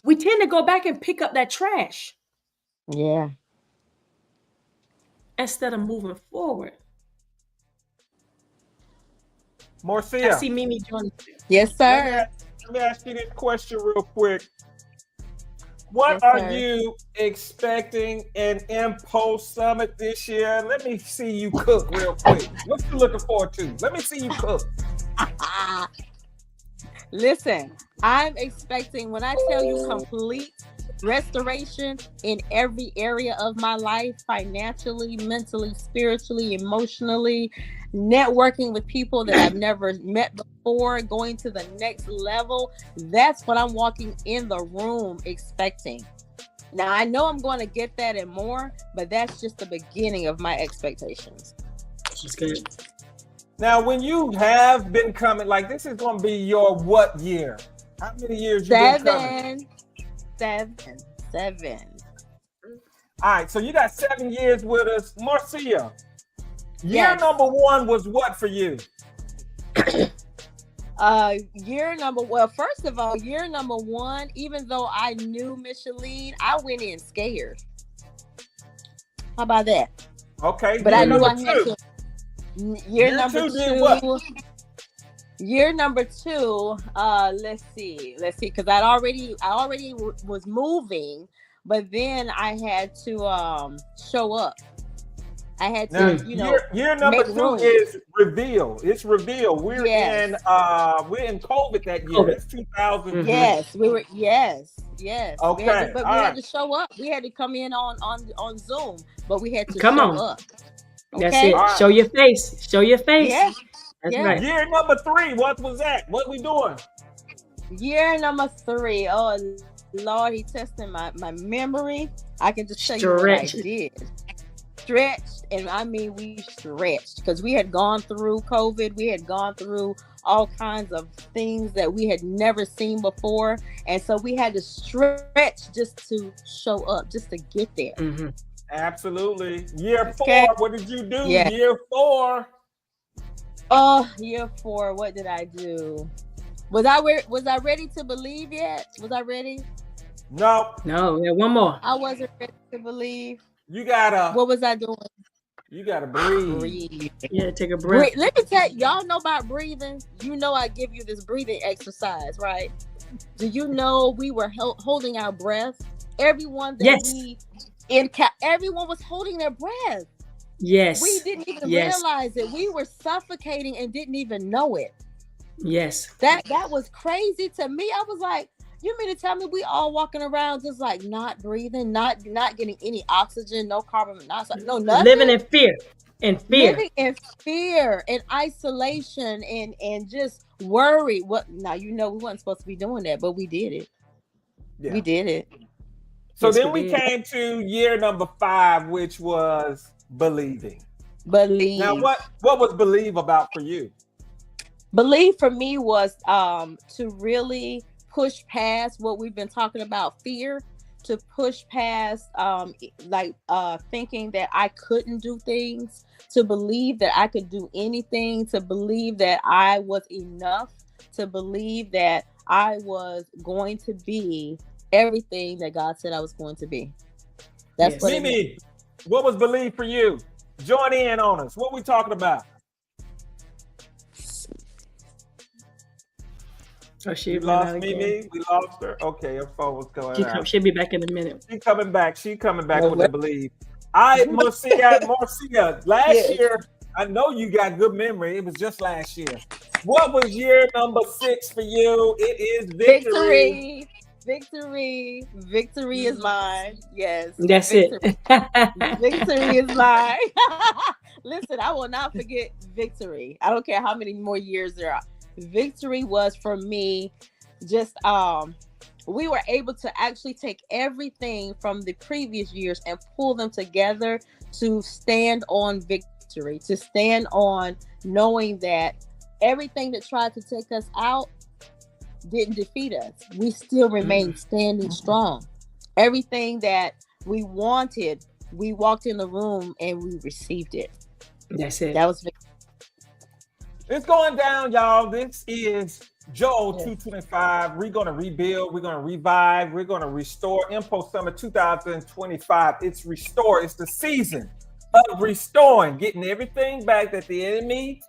We tend to go back and pick up that trash Yeah. instead of moving forward. I Marcia, see Mimi joining. Yes, let me sir. let me ask you this question real quick. What Yes, are sir. you expecting in MPulse Summit this year? Let me see you cook real quick. What you looking forward to? Let me see you cook. Listen, I'm expecting, when I tell you complete restoration in every area of my life, financially, mentally, spiritually, emotionally, networking with people that I've never met before, going to the next level. That's what I'm walking in the room expecting. Now, I know I'm going to get that and more, but that's just the beginning of my expectations. That's good. Now, when you have been coming, like this is going to be your what year? How many years you been coming? Seven. All right, so you got 7 years with us. Marcia, year Yes. number 1 was what for you? First of all, year number 1, even though I knew Micheline, I went in scared. How about that? Okay, But year I knew number I had 2. to. Year Number 2 did two. what? Year number 2. Let's see, because I already was moving, but then I had to show up. I had Now, to, year number make 2 room. is reveal. It's reveal. We're Yes. in COVID that year. COVID. That's 2000. Yes, we were. Yes. Okay, We all had right. to show up. We had to come in on Zoom, but we had to Come show on. up. That's Okay. it. All right. Show your face. Show your face. Yeah. That's Yeah. right. Year number 3, what was that? What we doing? Year number 3. Oh Lord, he testing my memory. I can just tell you what I Stretch. did. Stretched, and I mean we stretched, because we had gone through COVID. We had gone through all kinds of things that we had never seen before, and so we had to stretch just to show up, just to get there. Mm-hmm. Absolutely. Year 4, Okay. what did you do? Yeah. Year 4. Oh, year 4, what did I do? Was I ready to believe yet? Was I ready? No. No, yeah, one more. I wasn't ready to believe. You gotta. What was I doing? You gotta breathe. Breathe. Yeah, take a breath. Let me tell y'all know about breathing. You know, I give you this breathing exercise, right? Do you know we were holding our breath? Everyone that Yes. everyone was holding their breath. Yes. We didn't even Yes. realize it. We were suffocating and didn't even know it. Yes. That was crazy to me. I was like, you mean to tell me we all walking around just like not breathing, not getting any oxygen, no carbon monoxide, no nothing? Living in fear. And fear. living in fear and isolation and just worry. What now? We weren't supposed to be doing that, but we did it. Yeah. We did it. So Yes, then we we did. came to year number 5, which was believing. Believe. Now, what was believe about for you? Believe for me was to really push past what we've been talking about, fear, to push past thinking that I couldn't do things, to believe that I could do anything, to believe that I was enough, to believe that I was going to be everything that God said I was going to be. That's Yes. what it Mimi, what was believe for you? Join in on us. What we talking about? Oh, We she lost Mimi. We lost her. Okay, her phone was going out. She'll be back in a minute. She coming back. She coming back No with way. the believe. Marcia, last Yes. year, I know you got good memory. It was just last year. What was year number 6 for you? It is victory. Victory is mine. Yes. That's victory. it. Victory is mine. Listen, I will not forget victory. I don't care how many more years there are. Victory was for me just we were able to actually take everything from the previous years and pull them together to stand on victory, to stand on knowing that everything that tried to take us out didn't defeat us. We still remained standing strong. Everything that we wanted, we walked in the room and we received it. That's it. That was victory. It's going down, y'all. This is Joel Yes. 225. We're going to rebuild. We're going to revive. We're going to restore. MPulse Summit 2025. It's restore. It's the season of restoring, getting everything back that the enemy,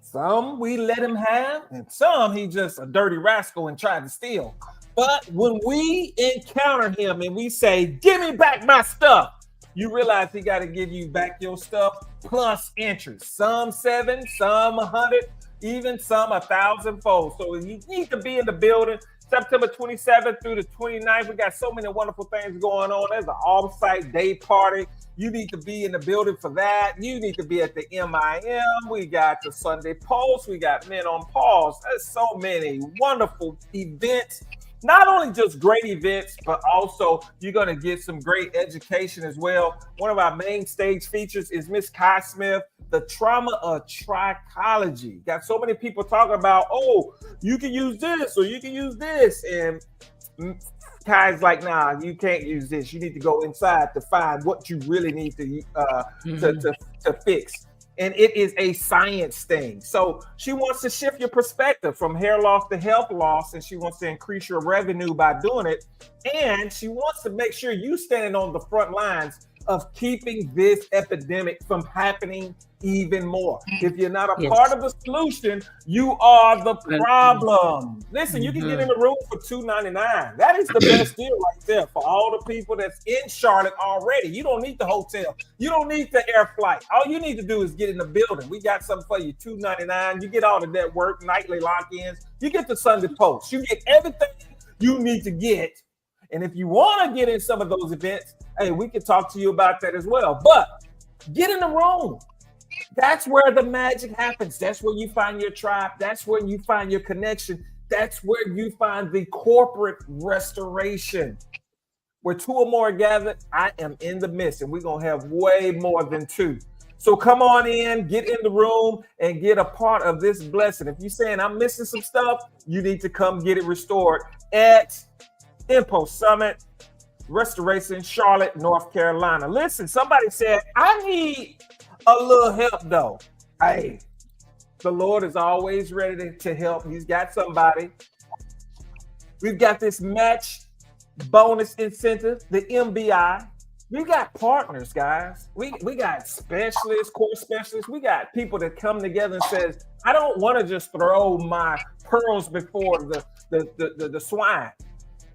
some we let him have, and some he just a dirty rascal and tried to steal. But when we encounter him and we say, give me back my stuff, you realize he got to give you back your stuff plus interest. Some 7, some 100, even some 1,000-fold. So you need to be in the building. September 27th through the 29th. We got so many wonderful things going on. There's an off-site day party. You need to be in the building for that. You need to be at the MIM. We got the Sunday Pulse. We got Men on Pause. There's so many wonderful events. Not only just great events, but also you're going to get some great education as well. One of our main stage features is Miss Kai Smith, the trauma of trichology. Got so many people talking about, oh, you can use this or you can use this. And Kai's like, nah, you can't use this. You need to go inside to find what you really need to fix. And it is a science thing. So she wants to shift your perspective from hair loss to health loss, and she wants to increase your revenue by doing it. And she wants to make sure you stand on the front lines of keeping this epidemic from happening even more. If you're not a part of the solution, you are the problem. Listen, you can get in the room for $299. That is the best deal right there for all the people that's in Charlotte already. You don't need the hotel. You don't need the air flight. All you need to do is get in the building. We got something for you, $299. You get all the network, nightly lock-ins. You get the Sunday Post. You get everything you need to get. And if you want to get in some of those events, hey, we can talk to you about that as well. But get in the room. That's where the magic happens. That's where you find your tribe. That's where you find your connection. That's where you find the corporate restoration. Where 2 or more are gathered, I am in the midst, and we're going to have way more than 2. So come on in, get in the room, and get a part of this blessing. If you're saying I'm missing some stuff, you need to come get it restored at MPulse Summit Restoration, Charlotte, North Carolina. Listen, somebody said, I need a little help though. Hey, the Lord is always ready to help. He's got somebody. We've got this match bonus incentive, the MBI. We got partners, guys. We got specialists, core specialists. We got people that come together and says, I don't want to just throw my pearls before the swine.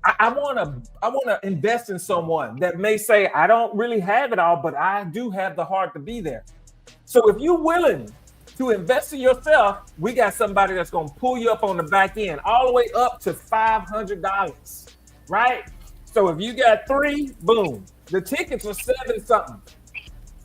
I want to invest in someone that may say, I don't really have it all, but I do have the heart to be there. So if you're willing to invest in yourself, we got somebody that's going to pull you up on the back end, all the way up to $500, right? So if you got 3, boom, the tickets are 7 something.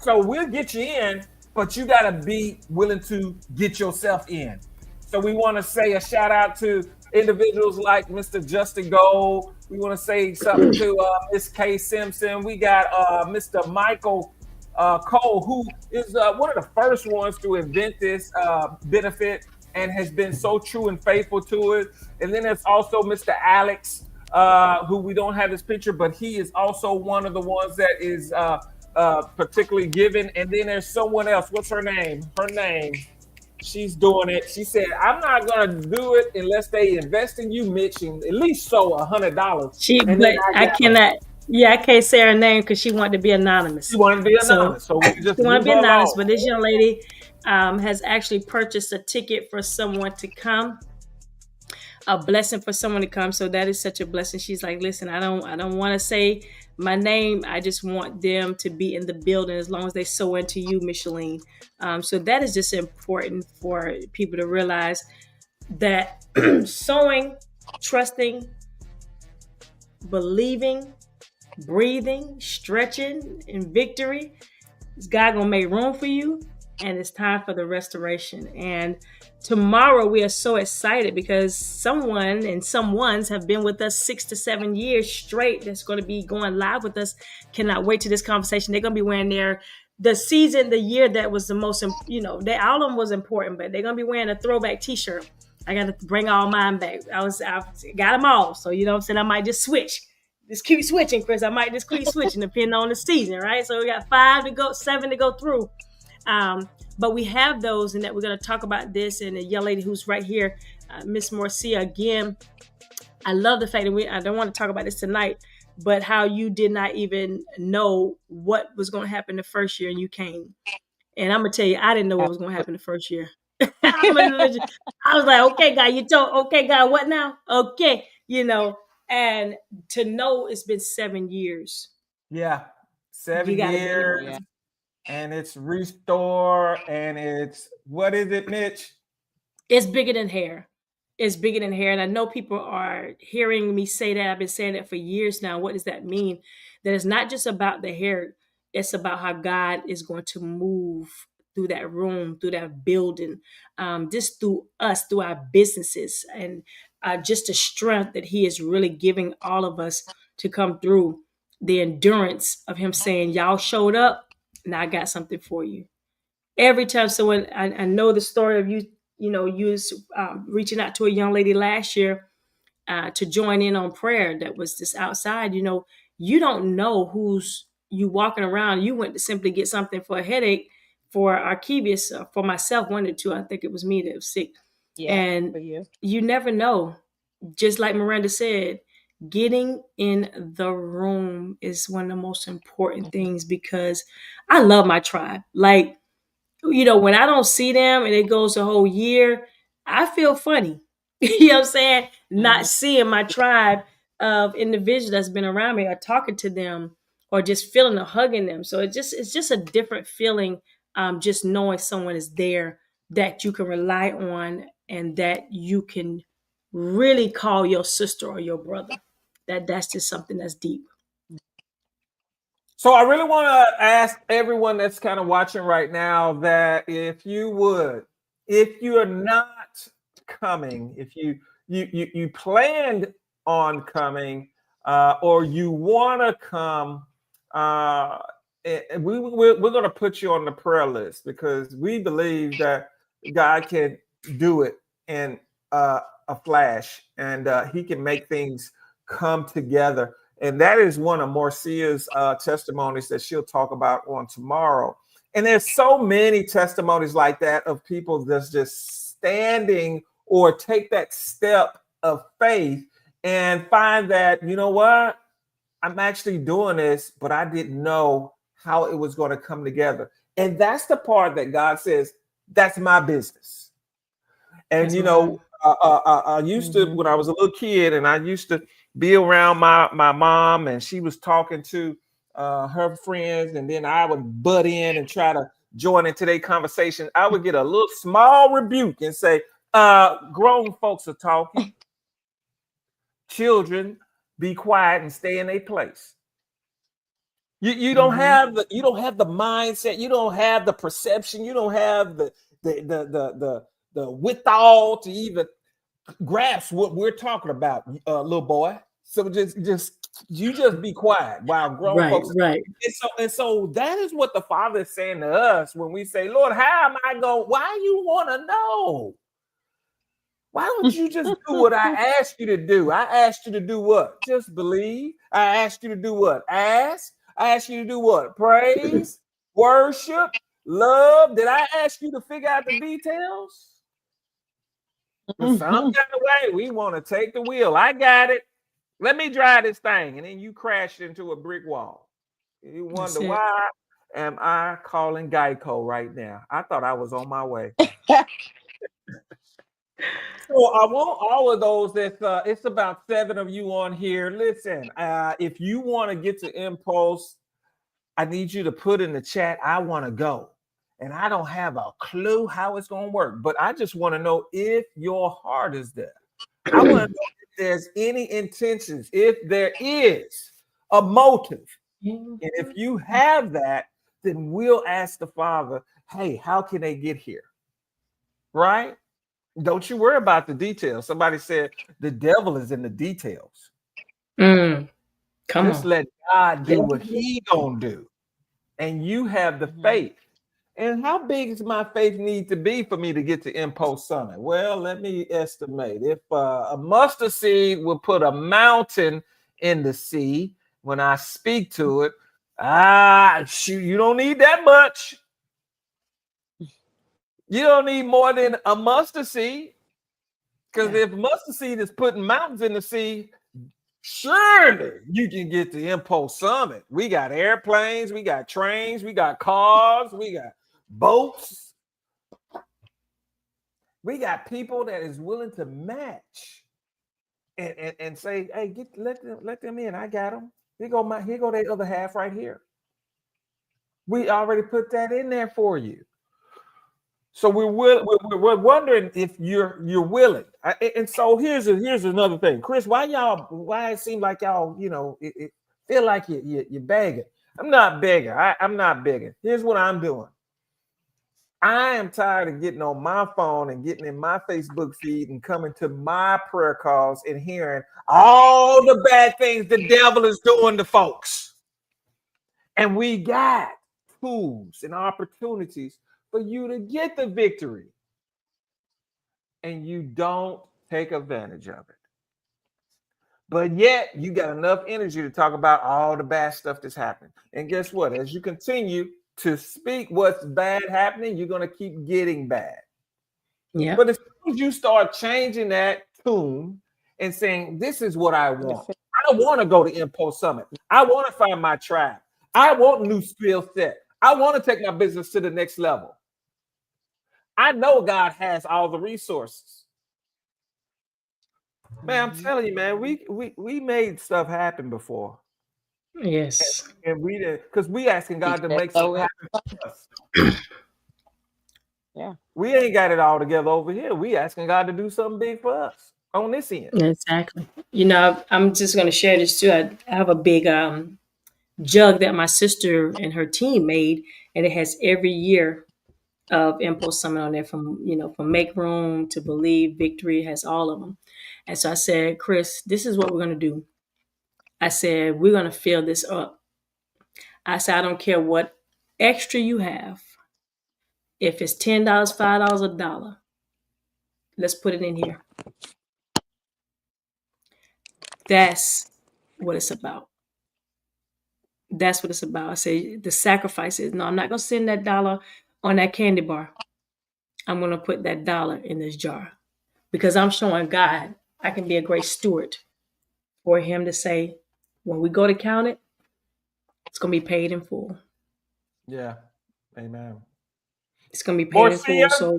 So we'll get you in but you got to be willing to get yourself in. So we want to say a shout out to individuals like Mr. Justin Gold. We want to say something to Miss Kay Simpson. We got Mr. Michael Cole, who is one of the first ones to invent this benefit and has been so true and faithful to it. And then there's also Mr. Alex, who we don't have his picture, but he is also one of the ones that is particularly given. And then there's someone else. What's her name? She's doing it. She said, "I'm not gonna do it unless they invest in you, Mitch, and at least sow $100." But I cannot. Yeah, I can't say her name because she wanted to be anonymous. She wanted to be anonymous, so we just she wanted to be anonymous. along. But this young lady has actually purchased a ticket for someone to come, a blessing for someone to come. So that is such a blessing. She's like, "Listen, I don't want to say my name. I just want them to be in the building as long as they sow into you, Micheline." So that is just important for people to realize that sowing, trusting, believing, breathing, stretching in victory, is God gonna make room for you, and it's time for the restoration. And tomorrow we are so excited because someone's have been with us 6 to 7 years straight that's going to be going live with us. Cannot wait to this conversation. They're going to be wearing the year that was the most, all of them was important, but they're going to be wearing a throwback t-shirt. I got to bring all mine back. I got them all. So, you know what I'm saying? I might just switch. Just keep switching, Chris. I might just keep switching depending on the season, right? So we got 7 to go through. But we have those, and that we're going to talk about this. And the young lady who's right here, Miss Marcia, again, I love the fact that I don't want to talk about this tonight, but how you did not even know what was going to happen the first year and you came. And I'm going to tell you, I didn't know what was going to happen the first year. I was like, okay, God, what now? Okay, and to know it's been 7 years. Yeah, 7 years. Yeah. And it's restore, and it's, what is it, Mitch? It's bigger than hair. It's bigger than hair. And I know people are hearing me say that. I've been saying that for years now. What does that mean? That it's not just about the hair. It's about how God is going to move through that room, through that building, just through us, through our businesses, and just the strength that he is really giving all of us to come through. The endurance of him saying, y'all showed up. Now I got something for you. Every time someone, I know the story of you reaching out to a young lady last year to join in on prayer that was just outside. You don't know who's you walking around. You went to simply get something for a headache for Archivius, for myself, one or two. I think it was me that was sick. Yeah, and you never know. Just like Miranda said, getting in the room is one of the most important things, because I love my tribe. Like, when I don't see them and it goes a whole year, I feel funny. You know what I'm saying? Not seeing my tribe of individuals that's been around me or talking to them or just feeling or hugging them. So it's just a different feeling, just knowing someone is there that you can rely on and that you can really call your sister or your brother. That's just something that's deep. So I really want to ask everyone that's kind of watching right now that if you are not coming, if you planned on coming, or you want to come, we're going to put you on the prayer list, because we believe that God can do it in a flash, and he can make things come together. And that is one of Marcia's testimonies that she'll talk about on tomorrow. And there's so many testimonies like that of people that's just standing or take that step of faith and find that, you know what, I'm actually doing this, but I didn't know how it was going to come together. And that's the part that God says, that's my business. And, that's I used to, when I was a little kid, and I used to be around my mom, and she was talking to her friends, and then I would butt in and try to join into their conversation. I would get a little small rebuke and say, grown folks are talking. Children, be quiet and stay in their place. You don't have the mindset, you don't have the perception, you don't have the withal to even grasp what we're talking about, little boy. So just be quiet while grown Right, folks. right. And so that is what the Father is saying to us when we say, Lord, how am I going? Why you want to know? Why don't you just do what I asked you to do? I asked you to do what? Just believe. I asked you to do what? Ask. I asked you to do what? Praise, worship, love. Did I ask you to figure out the details? But some kind of way, we want to take the wheel. I got it. Let me drive this thing. And then you crash into a brick wall. You wonder, why am I calling Geico right now? I thought I was on my way. So I want all of those. It's about 7 of you on here. Listen, if you want to get to MPulse, I need you to put in the chat, I want to go. And I don't have a clue how it's going to work, but I just want to know if your heart is there. I want to know if there's any intentions, if there is a motive. And if you have that, then we'll ask the Father, hey, how can they get here? Right? Don't you worry about the details. Somebody said the devil is in the details. Just let God do what he gonna do. And you have the faith. And how big does my faith need to be for me to get to MPulse Summit? Well, let me estimate. If a mustard seed will put a mountain in the sea when I speak to it, shoot, you don't need that much. You don't need more than a mustard seed. Because if mustard seed is putting mountains in the sea, surely you can get to MPulse Summit. We got airplanes, we got trains, we got cars, we got boats. We got people that is willing to match and say, hey, let them in. I got them. Here go their other half right here. We already put that in there for you. So we're wondering if you're willing. And so here's another thing, Chris. Why it seem like y'all, it feel like you're begging? I'm not begging. I'm not begging. Here's what I'm doing. I am tired of getting on my phone and getting in my Facebook feed and coming to my prayer calls and hearing all the bad things the devil is doing to folks. And we got tools and opportunities for you to get the victory. And you don't take advantage of it. But yet you got enough energy to talk about all the bad stuff that's happening. And guess what? As you continue to speak what's bad happening, you're going to keep getting bad. Yeah. But as soon as you start changing that tune and saying, this is what I want. I want to go to MPulse Summit. I want to find my tribe. I want a new skill set. I want to take my business to the next level. I know God has all the resources. Man, I'm telling you, man, we made stuff happen before. Yes. And we did, because we asking God to make stuff happen for us. Yeah. We ain't got it all together over here. We asking God to do something big for us on this end. Exactly. I'm just going to share this too. I have a big jug that my sister and her team made, and it has every year of MPulse Summit on there, from Make Room to Believe, Victory, has all of them. And so I said, Chris, this is what we're going to do. I said, we're going to fill this up. I said, I don't care what extra you have. If it's $10, $5, $1, let's put it in here. That's what it's about. That's what it's about. I say the sacrifices. No, I'm not going to send that dollar on that candy bar. I'm going to put that dollar in this jar, because I'm showing God I can be a great steward for him to say, when we go to count it, it's going to be paid in full. Yeah. Amen. It's going to be paid in full. So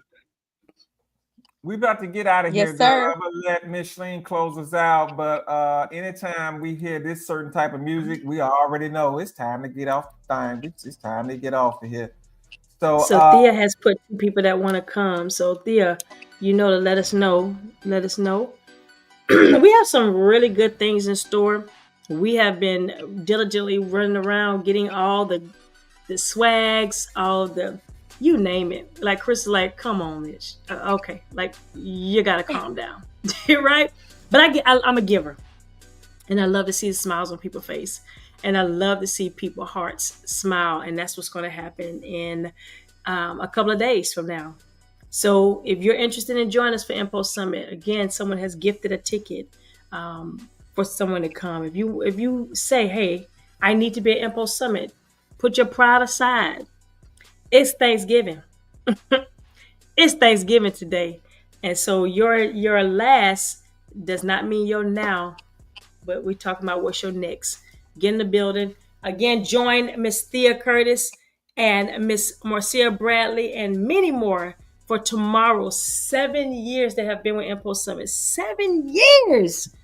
we about to get out of here. Sir. I'm going to let Micheline close us out. But anytime we hear this certain type of music, we already know it's time to get off the thing. It's time to get off of here. So Thea has put 2 people that want to come. So Thea, to let us know. Let us know. We have some really good things in store. We have been diligently running around getting all the swags, all the, you name it. Like Chris is like, come on, Mitch. Okay, like you gotta calm down, right? But I'm a giver, and I love to see the smiles on people's face, and I love to see people's hearts smile, and that's what's going to happen in a couple of days from now. So if you're interested in joining us for MPulse Summit, again, someone has gifted a ticket for someone to come. If you say, hey, I need to be at MPulse Summit, put your pride aside. It's Thanksgiving. It's Thanksgiving today. And so your last does not mean your now, but we're talking about what's your next. Get in the building. Again, join Miss Thea Curtis and Miss Marcia Bradley and many more for tomorrow. 7 years they have been with MPulse Summit. 7 years.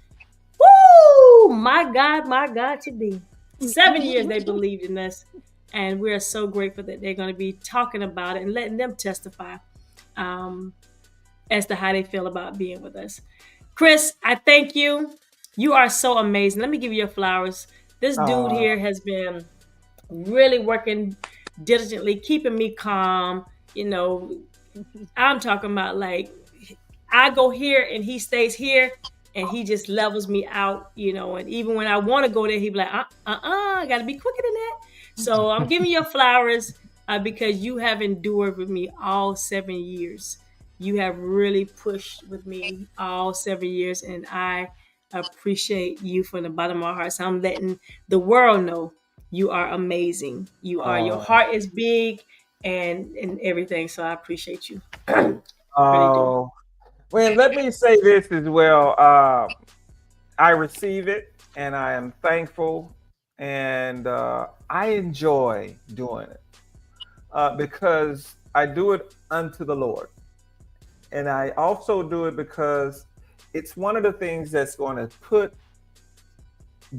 Woo! My God, today. 7 years they believed in us. And we are so grateful that they're going to be talking about it and letting them testify as to how they feel about being with us. Chris, I thank you. You are so amazing. Let me give you your flowers. This dude here has been really working diligently, keeping me calm. You know, I'm talking about like I go here and he stays here and he just levels me out, you know, and even when I want to go there, he be like, I got to be quicker than that. So I'm giving you flowers because you have endured with me all 7 years. You have really pushed with me all 7 years, and I appreciate you from the bottom of my heart. So I'm letting the world know you are amazing. You are. Your heart is big and everything. So I appreciate you. Really well, let me say this as well. I receive it, and I am thankful, and I enjoy doing it because I do it unto the Lord. And I also do it because it's one of the things that's going to put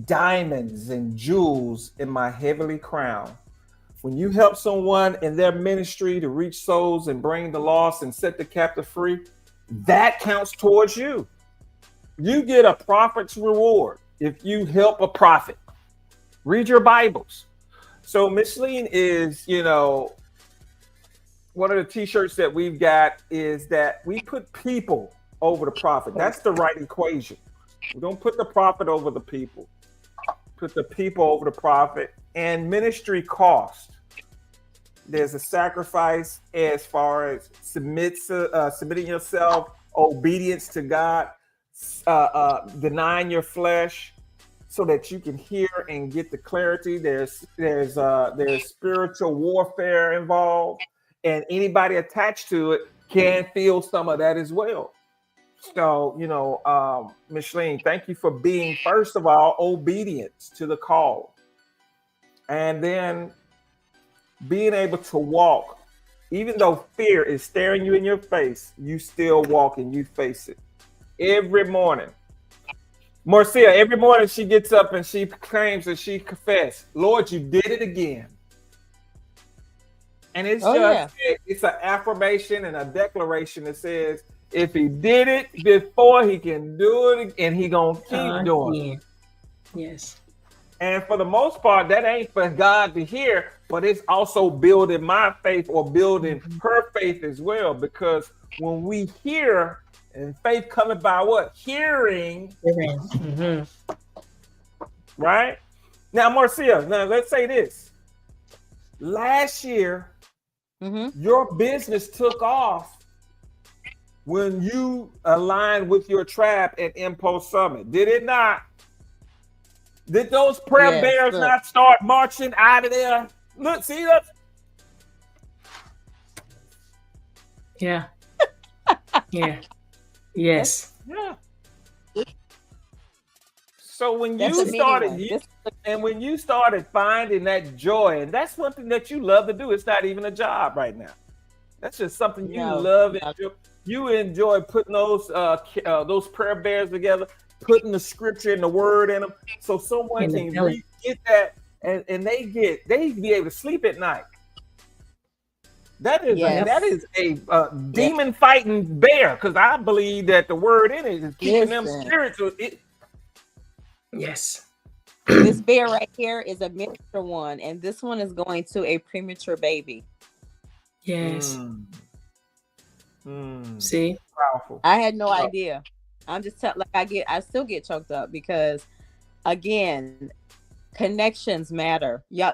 diamonds and jewels in my heavenly crown. When you help someone in their ministry to reach souls and bring the lost and set the captive free, that counts towards you. You get a prophet's reward if you help a prophet. Read your Bibles. So Micheline is, you know, one of the t-shirts that we've got is that we put people over the prophet. That's the right equation. We don't put the prophet over the people. Put the people over the prophet. And ministry cost. There's a sacrifice as far as submitting yourself, obedience to God, denying your flesh, so that you can hear and get the clarity. There's spiritual warfare involved, and anybody attached to it can feel some of that as well. So, you know, Micheline, thank you for being, first of all, obedient to the call, and then being able to walk, even though fear is staring you in your face, you still walk and you face it every morning. Marcia, every morning she gets up and she claims and she confesses, Lord, you did it again. And it's it's an affirmation and a declaration that says, if he did it before, he can do it, and he gonna keep doing it. Yes. And for the most part, that ain't for God to hear, but it's also building my faith or building her faith as well. Because when we hear, and faith coming by what? Hearing. Mm-hmm. Right? Now, Marcia, now let's say this. Last year, your business took off when you aligned with your tribe at MPulse Summit. Did it not? Did those prayer bears not start marching out of there? Look, see that? Yeah. Yeah. Yes. Yeah. So when you started, and when you started finding that joy, and that's one thing that you love to do. It's not even a job right now. That's just something you love. You enjoy putting those prayer bears together, putting the scripture and the word in them, so someone can get that, and they be able to sleep at night. That is a demon fighting bear, because I believe that the word in it is keeping them spiritual. Yes. This bear right here is a miniature one, and this one is going to a premature baby. Yes. See, Powerful. I had no idea. I'm just I still get choked up because, again, connections matter. Yeah,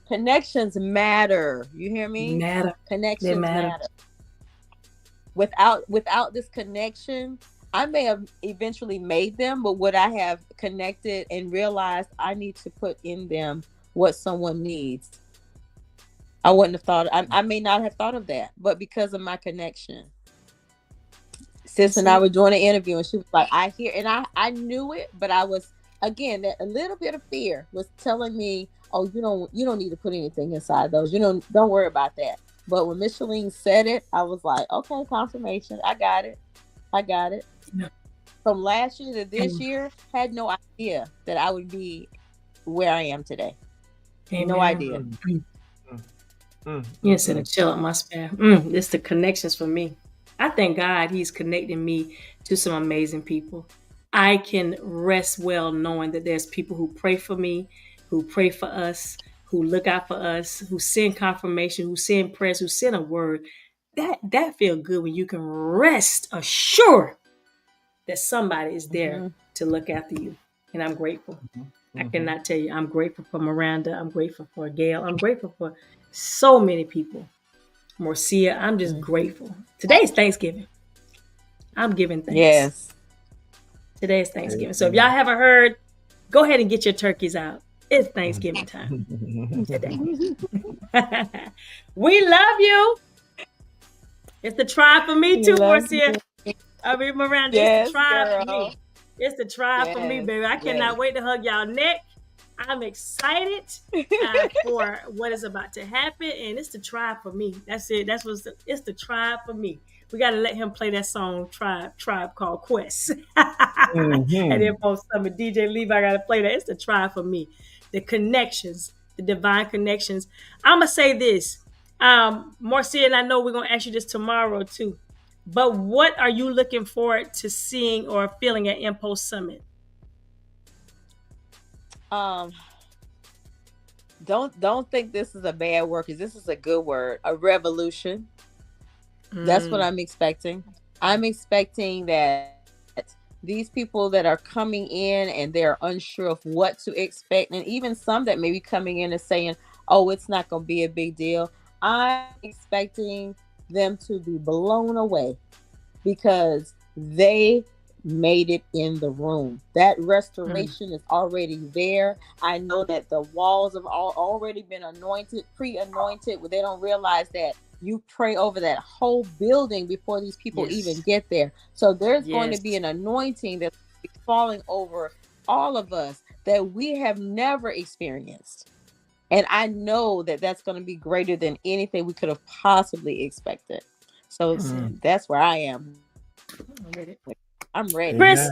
connections matter. You hear me? matter. Connections matter. matter. Without this connection, I may have eventually made them, but would I have connected and realized I need to put in them what someone needs? I wouldn't have thought. I may not have thought of that, but because of my connection. Sis and I were doing an interview, and she was like, "I hear," and I knew it, but I was, again, that a little bit of fear was telling me, "Oh, you don't need to put anything inside those. Don't worry about that." But when Micheline said it, I was like, "Okay, confirmation. I got it. Yeah. From last year to this year, had no idea that I would be where I am today. Amen. No idea. Yes, and chill up my spare. It's the connections for me. I thank God He's connecting me to some amazing people. I can rest well knowing that there's people who pray for me, who pray for us, who look out for us, who send confirmation, who send prayers, who send a word. That feels good when you can rest assured that somebody is there to look after you. And I'm grateful. I cannot tell you. I'm grateful for Miranda. I'm grateful for Gail. I'm grateful for so many people. Marcia, I'm just grateful. Today's Thanksgiving. I'm giving thanks. Yes. Today's Thanksgiving. So if y'all haven't heard, go ahead and get your turkeys out. It's Thanksgiving time today. We love you. It's the tribe for me too, Marcia. I mean, Miranda, it's the tribe for me. It's the tribe for me, baby. I cannot wait to hug y'all neck. I'm excited for what is about to happen, and it's the tribe for me. That's it. It's the tribe for me. We got to let him play that song, Tribe called Quest. And then post Summit, DJ Levi got to play that. It's the tribe for me. The connections, the divine connections. I'm gonna say this, Marcia, and I know we're gonna ask you this tomorrow too. But what are you looking forward to seeing or feeling at MPulse Summit? Don't think this is a bad word, because this is a good word. A revolution. That's what I'm expecting. I'm expecting that these people that are coming in and they're unsure of what to expect, and even some that may be coming in and saying, "Oh, it's not going to be a big deal." I'm expecting them to be blown away because they made it in the room. That restoration is already there. I know that the walls have already been pre-anointed, where they don't realize that you pray over that whole building before these people even get there. So there's going to be an anointing that's falling over all of us that we have never experienced. And I know that that's going to be greater than anything we could have possibly expected. So that's where I am. I'm ready. Chris,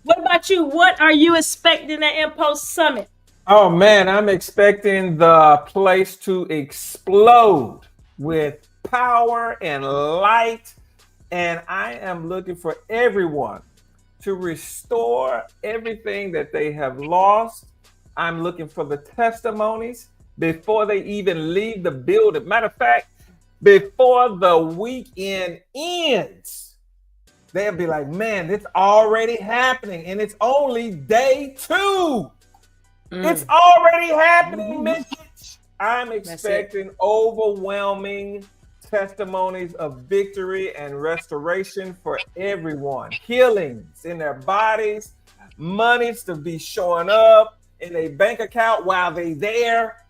what about you? What are you expecting at MPulse Summit? Oh, man, I'm expecting the place to explode with power and light. And I am looking for everyone to restore everything that they have lost. I'm looking for the testimonies before they even leave the building. Matter of fact, before the weekend ends, they'll be like, "Man, it's already happening, and it's only day 2. It's already happening, MICH." I'm expecting overwhelming testimonies of victory and restoration for everyone. Healings in their bodies, monies to be showing up in a bank account while they're there.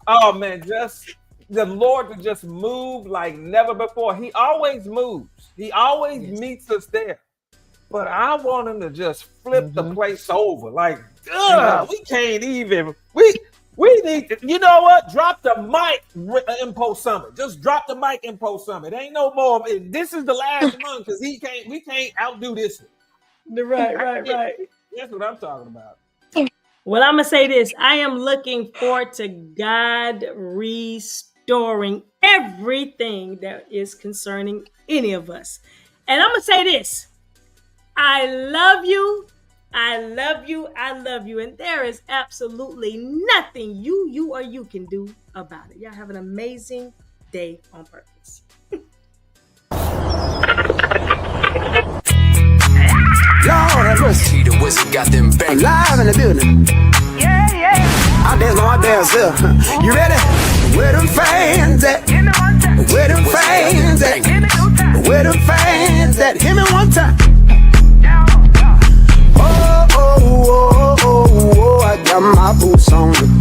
Oh, man, just the Lord to just move like never before. He always moves. He always meets us there. But I want him to just flip the place over. Like, we can't even. We need to, you know what? Drop the mic, MPulse Summit. Just drop the mic, MPulse Summit. Ain't no more. This is the last month because we can't outdo this one. Right. That's what I'm talking about. Well, I'm going to say this. I am looking forward to God restoring everything that is concerning any of us. And I'm going to say this. I love you. I love you. I love you. And there is absolutely nothing you or you can do about it. Y'all have an amazing day on purpose. Lord have mercy. The Wizard got them back. Live in the building. Yeah, yeah. I dance on my damn self. You ready? Where them fans at? Where them fans at? Where them fans at? Hit me one time. Oh, oh, oh, oh, oh, I got my boots on the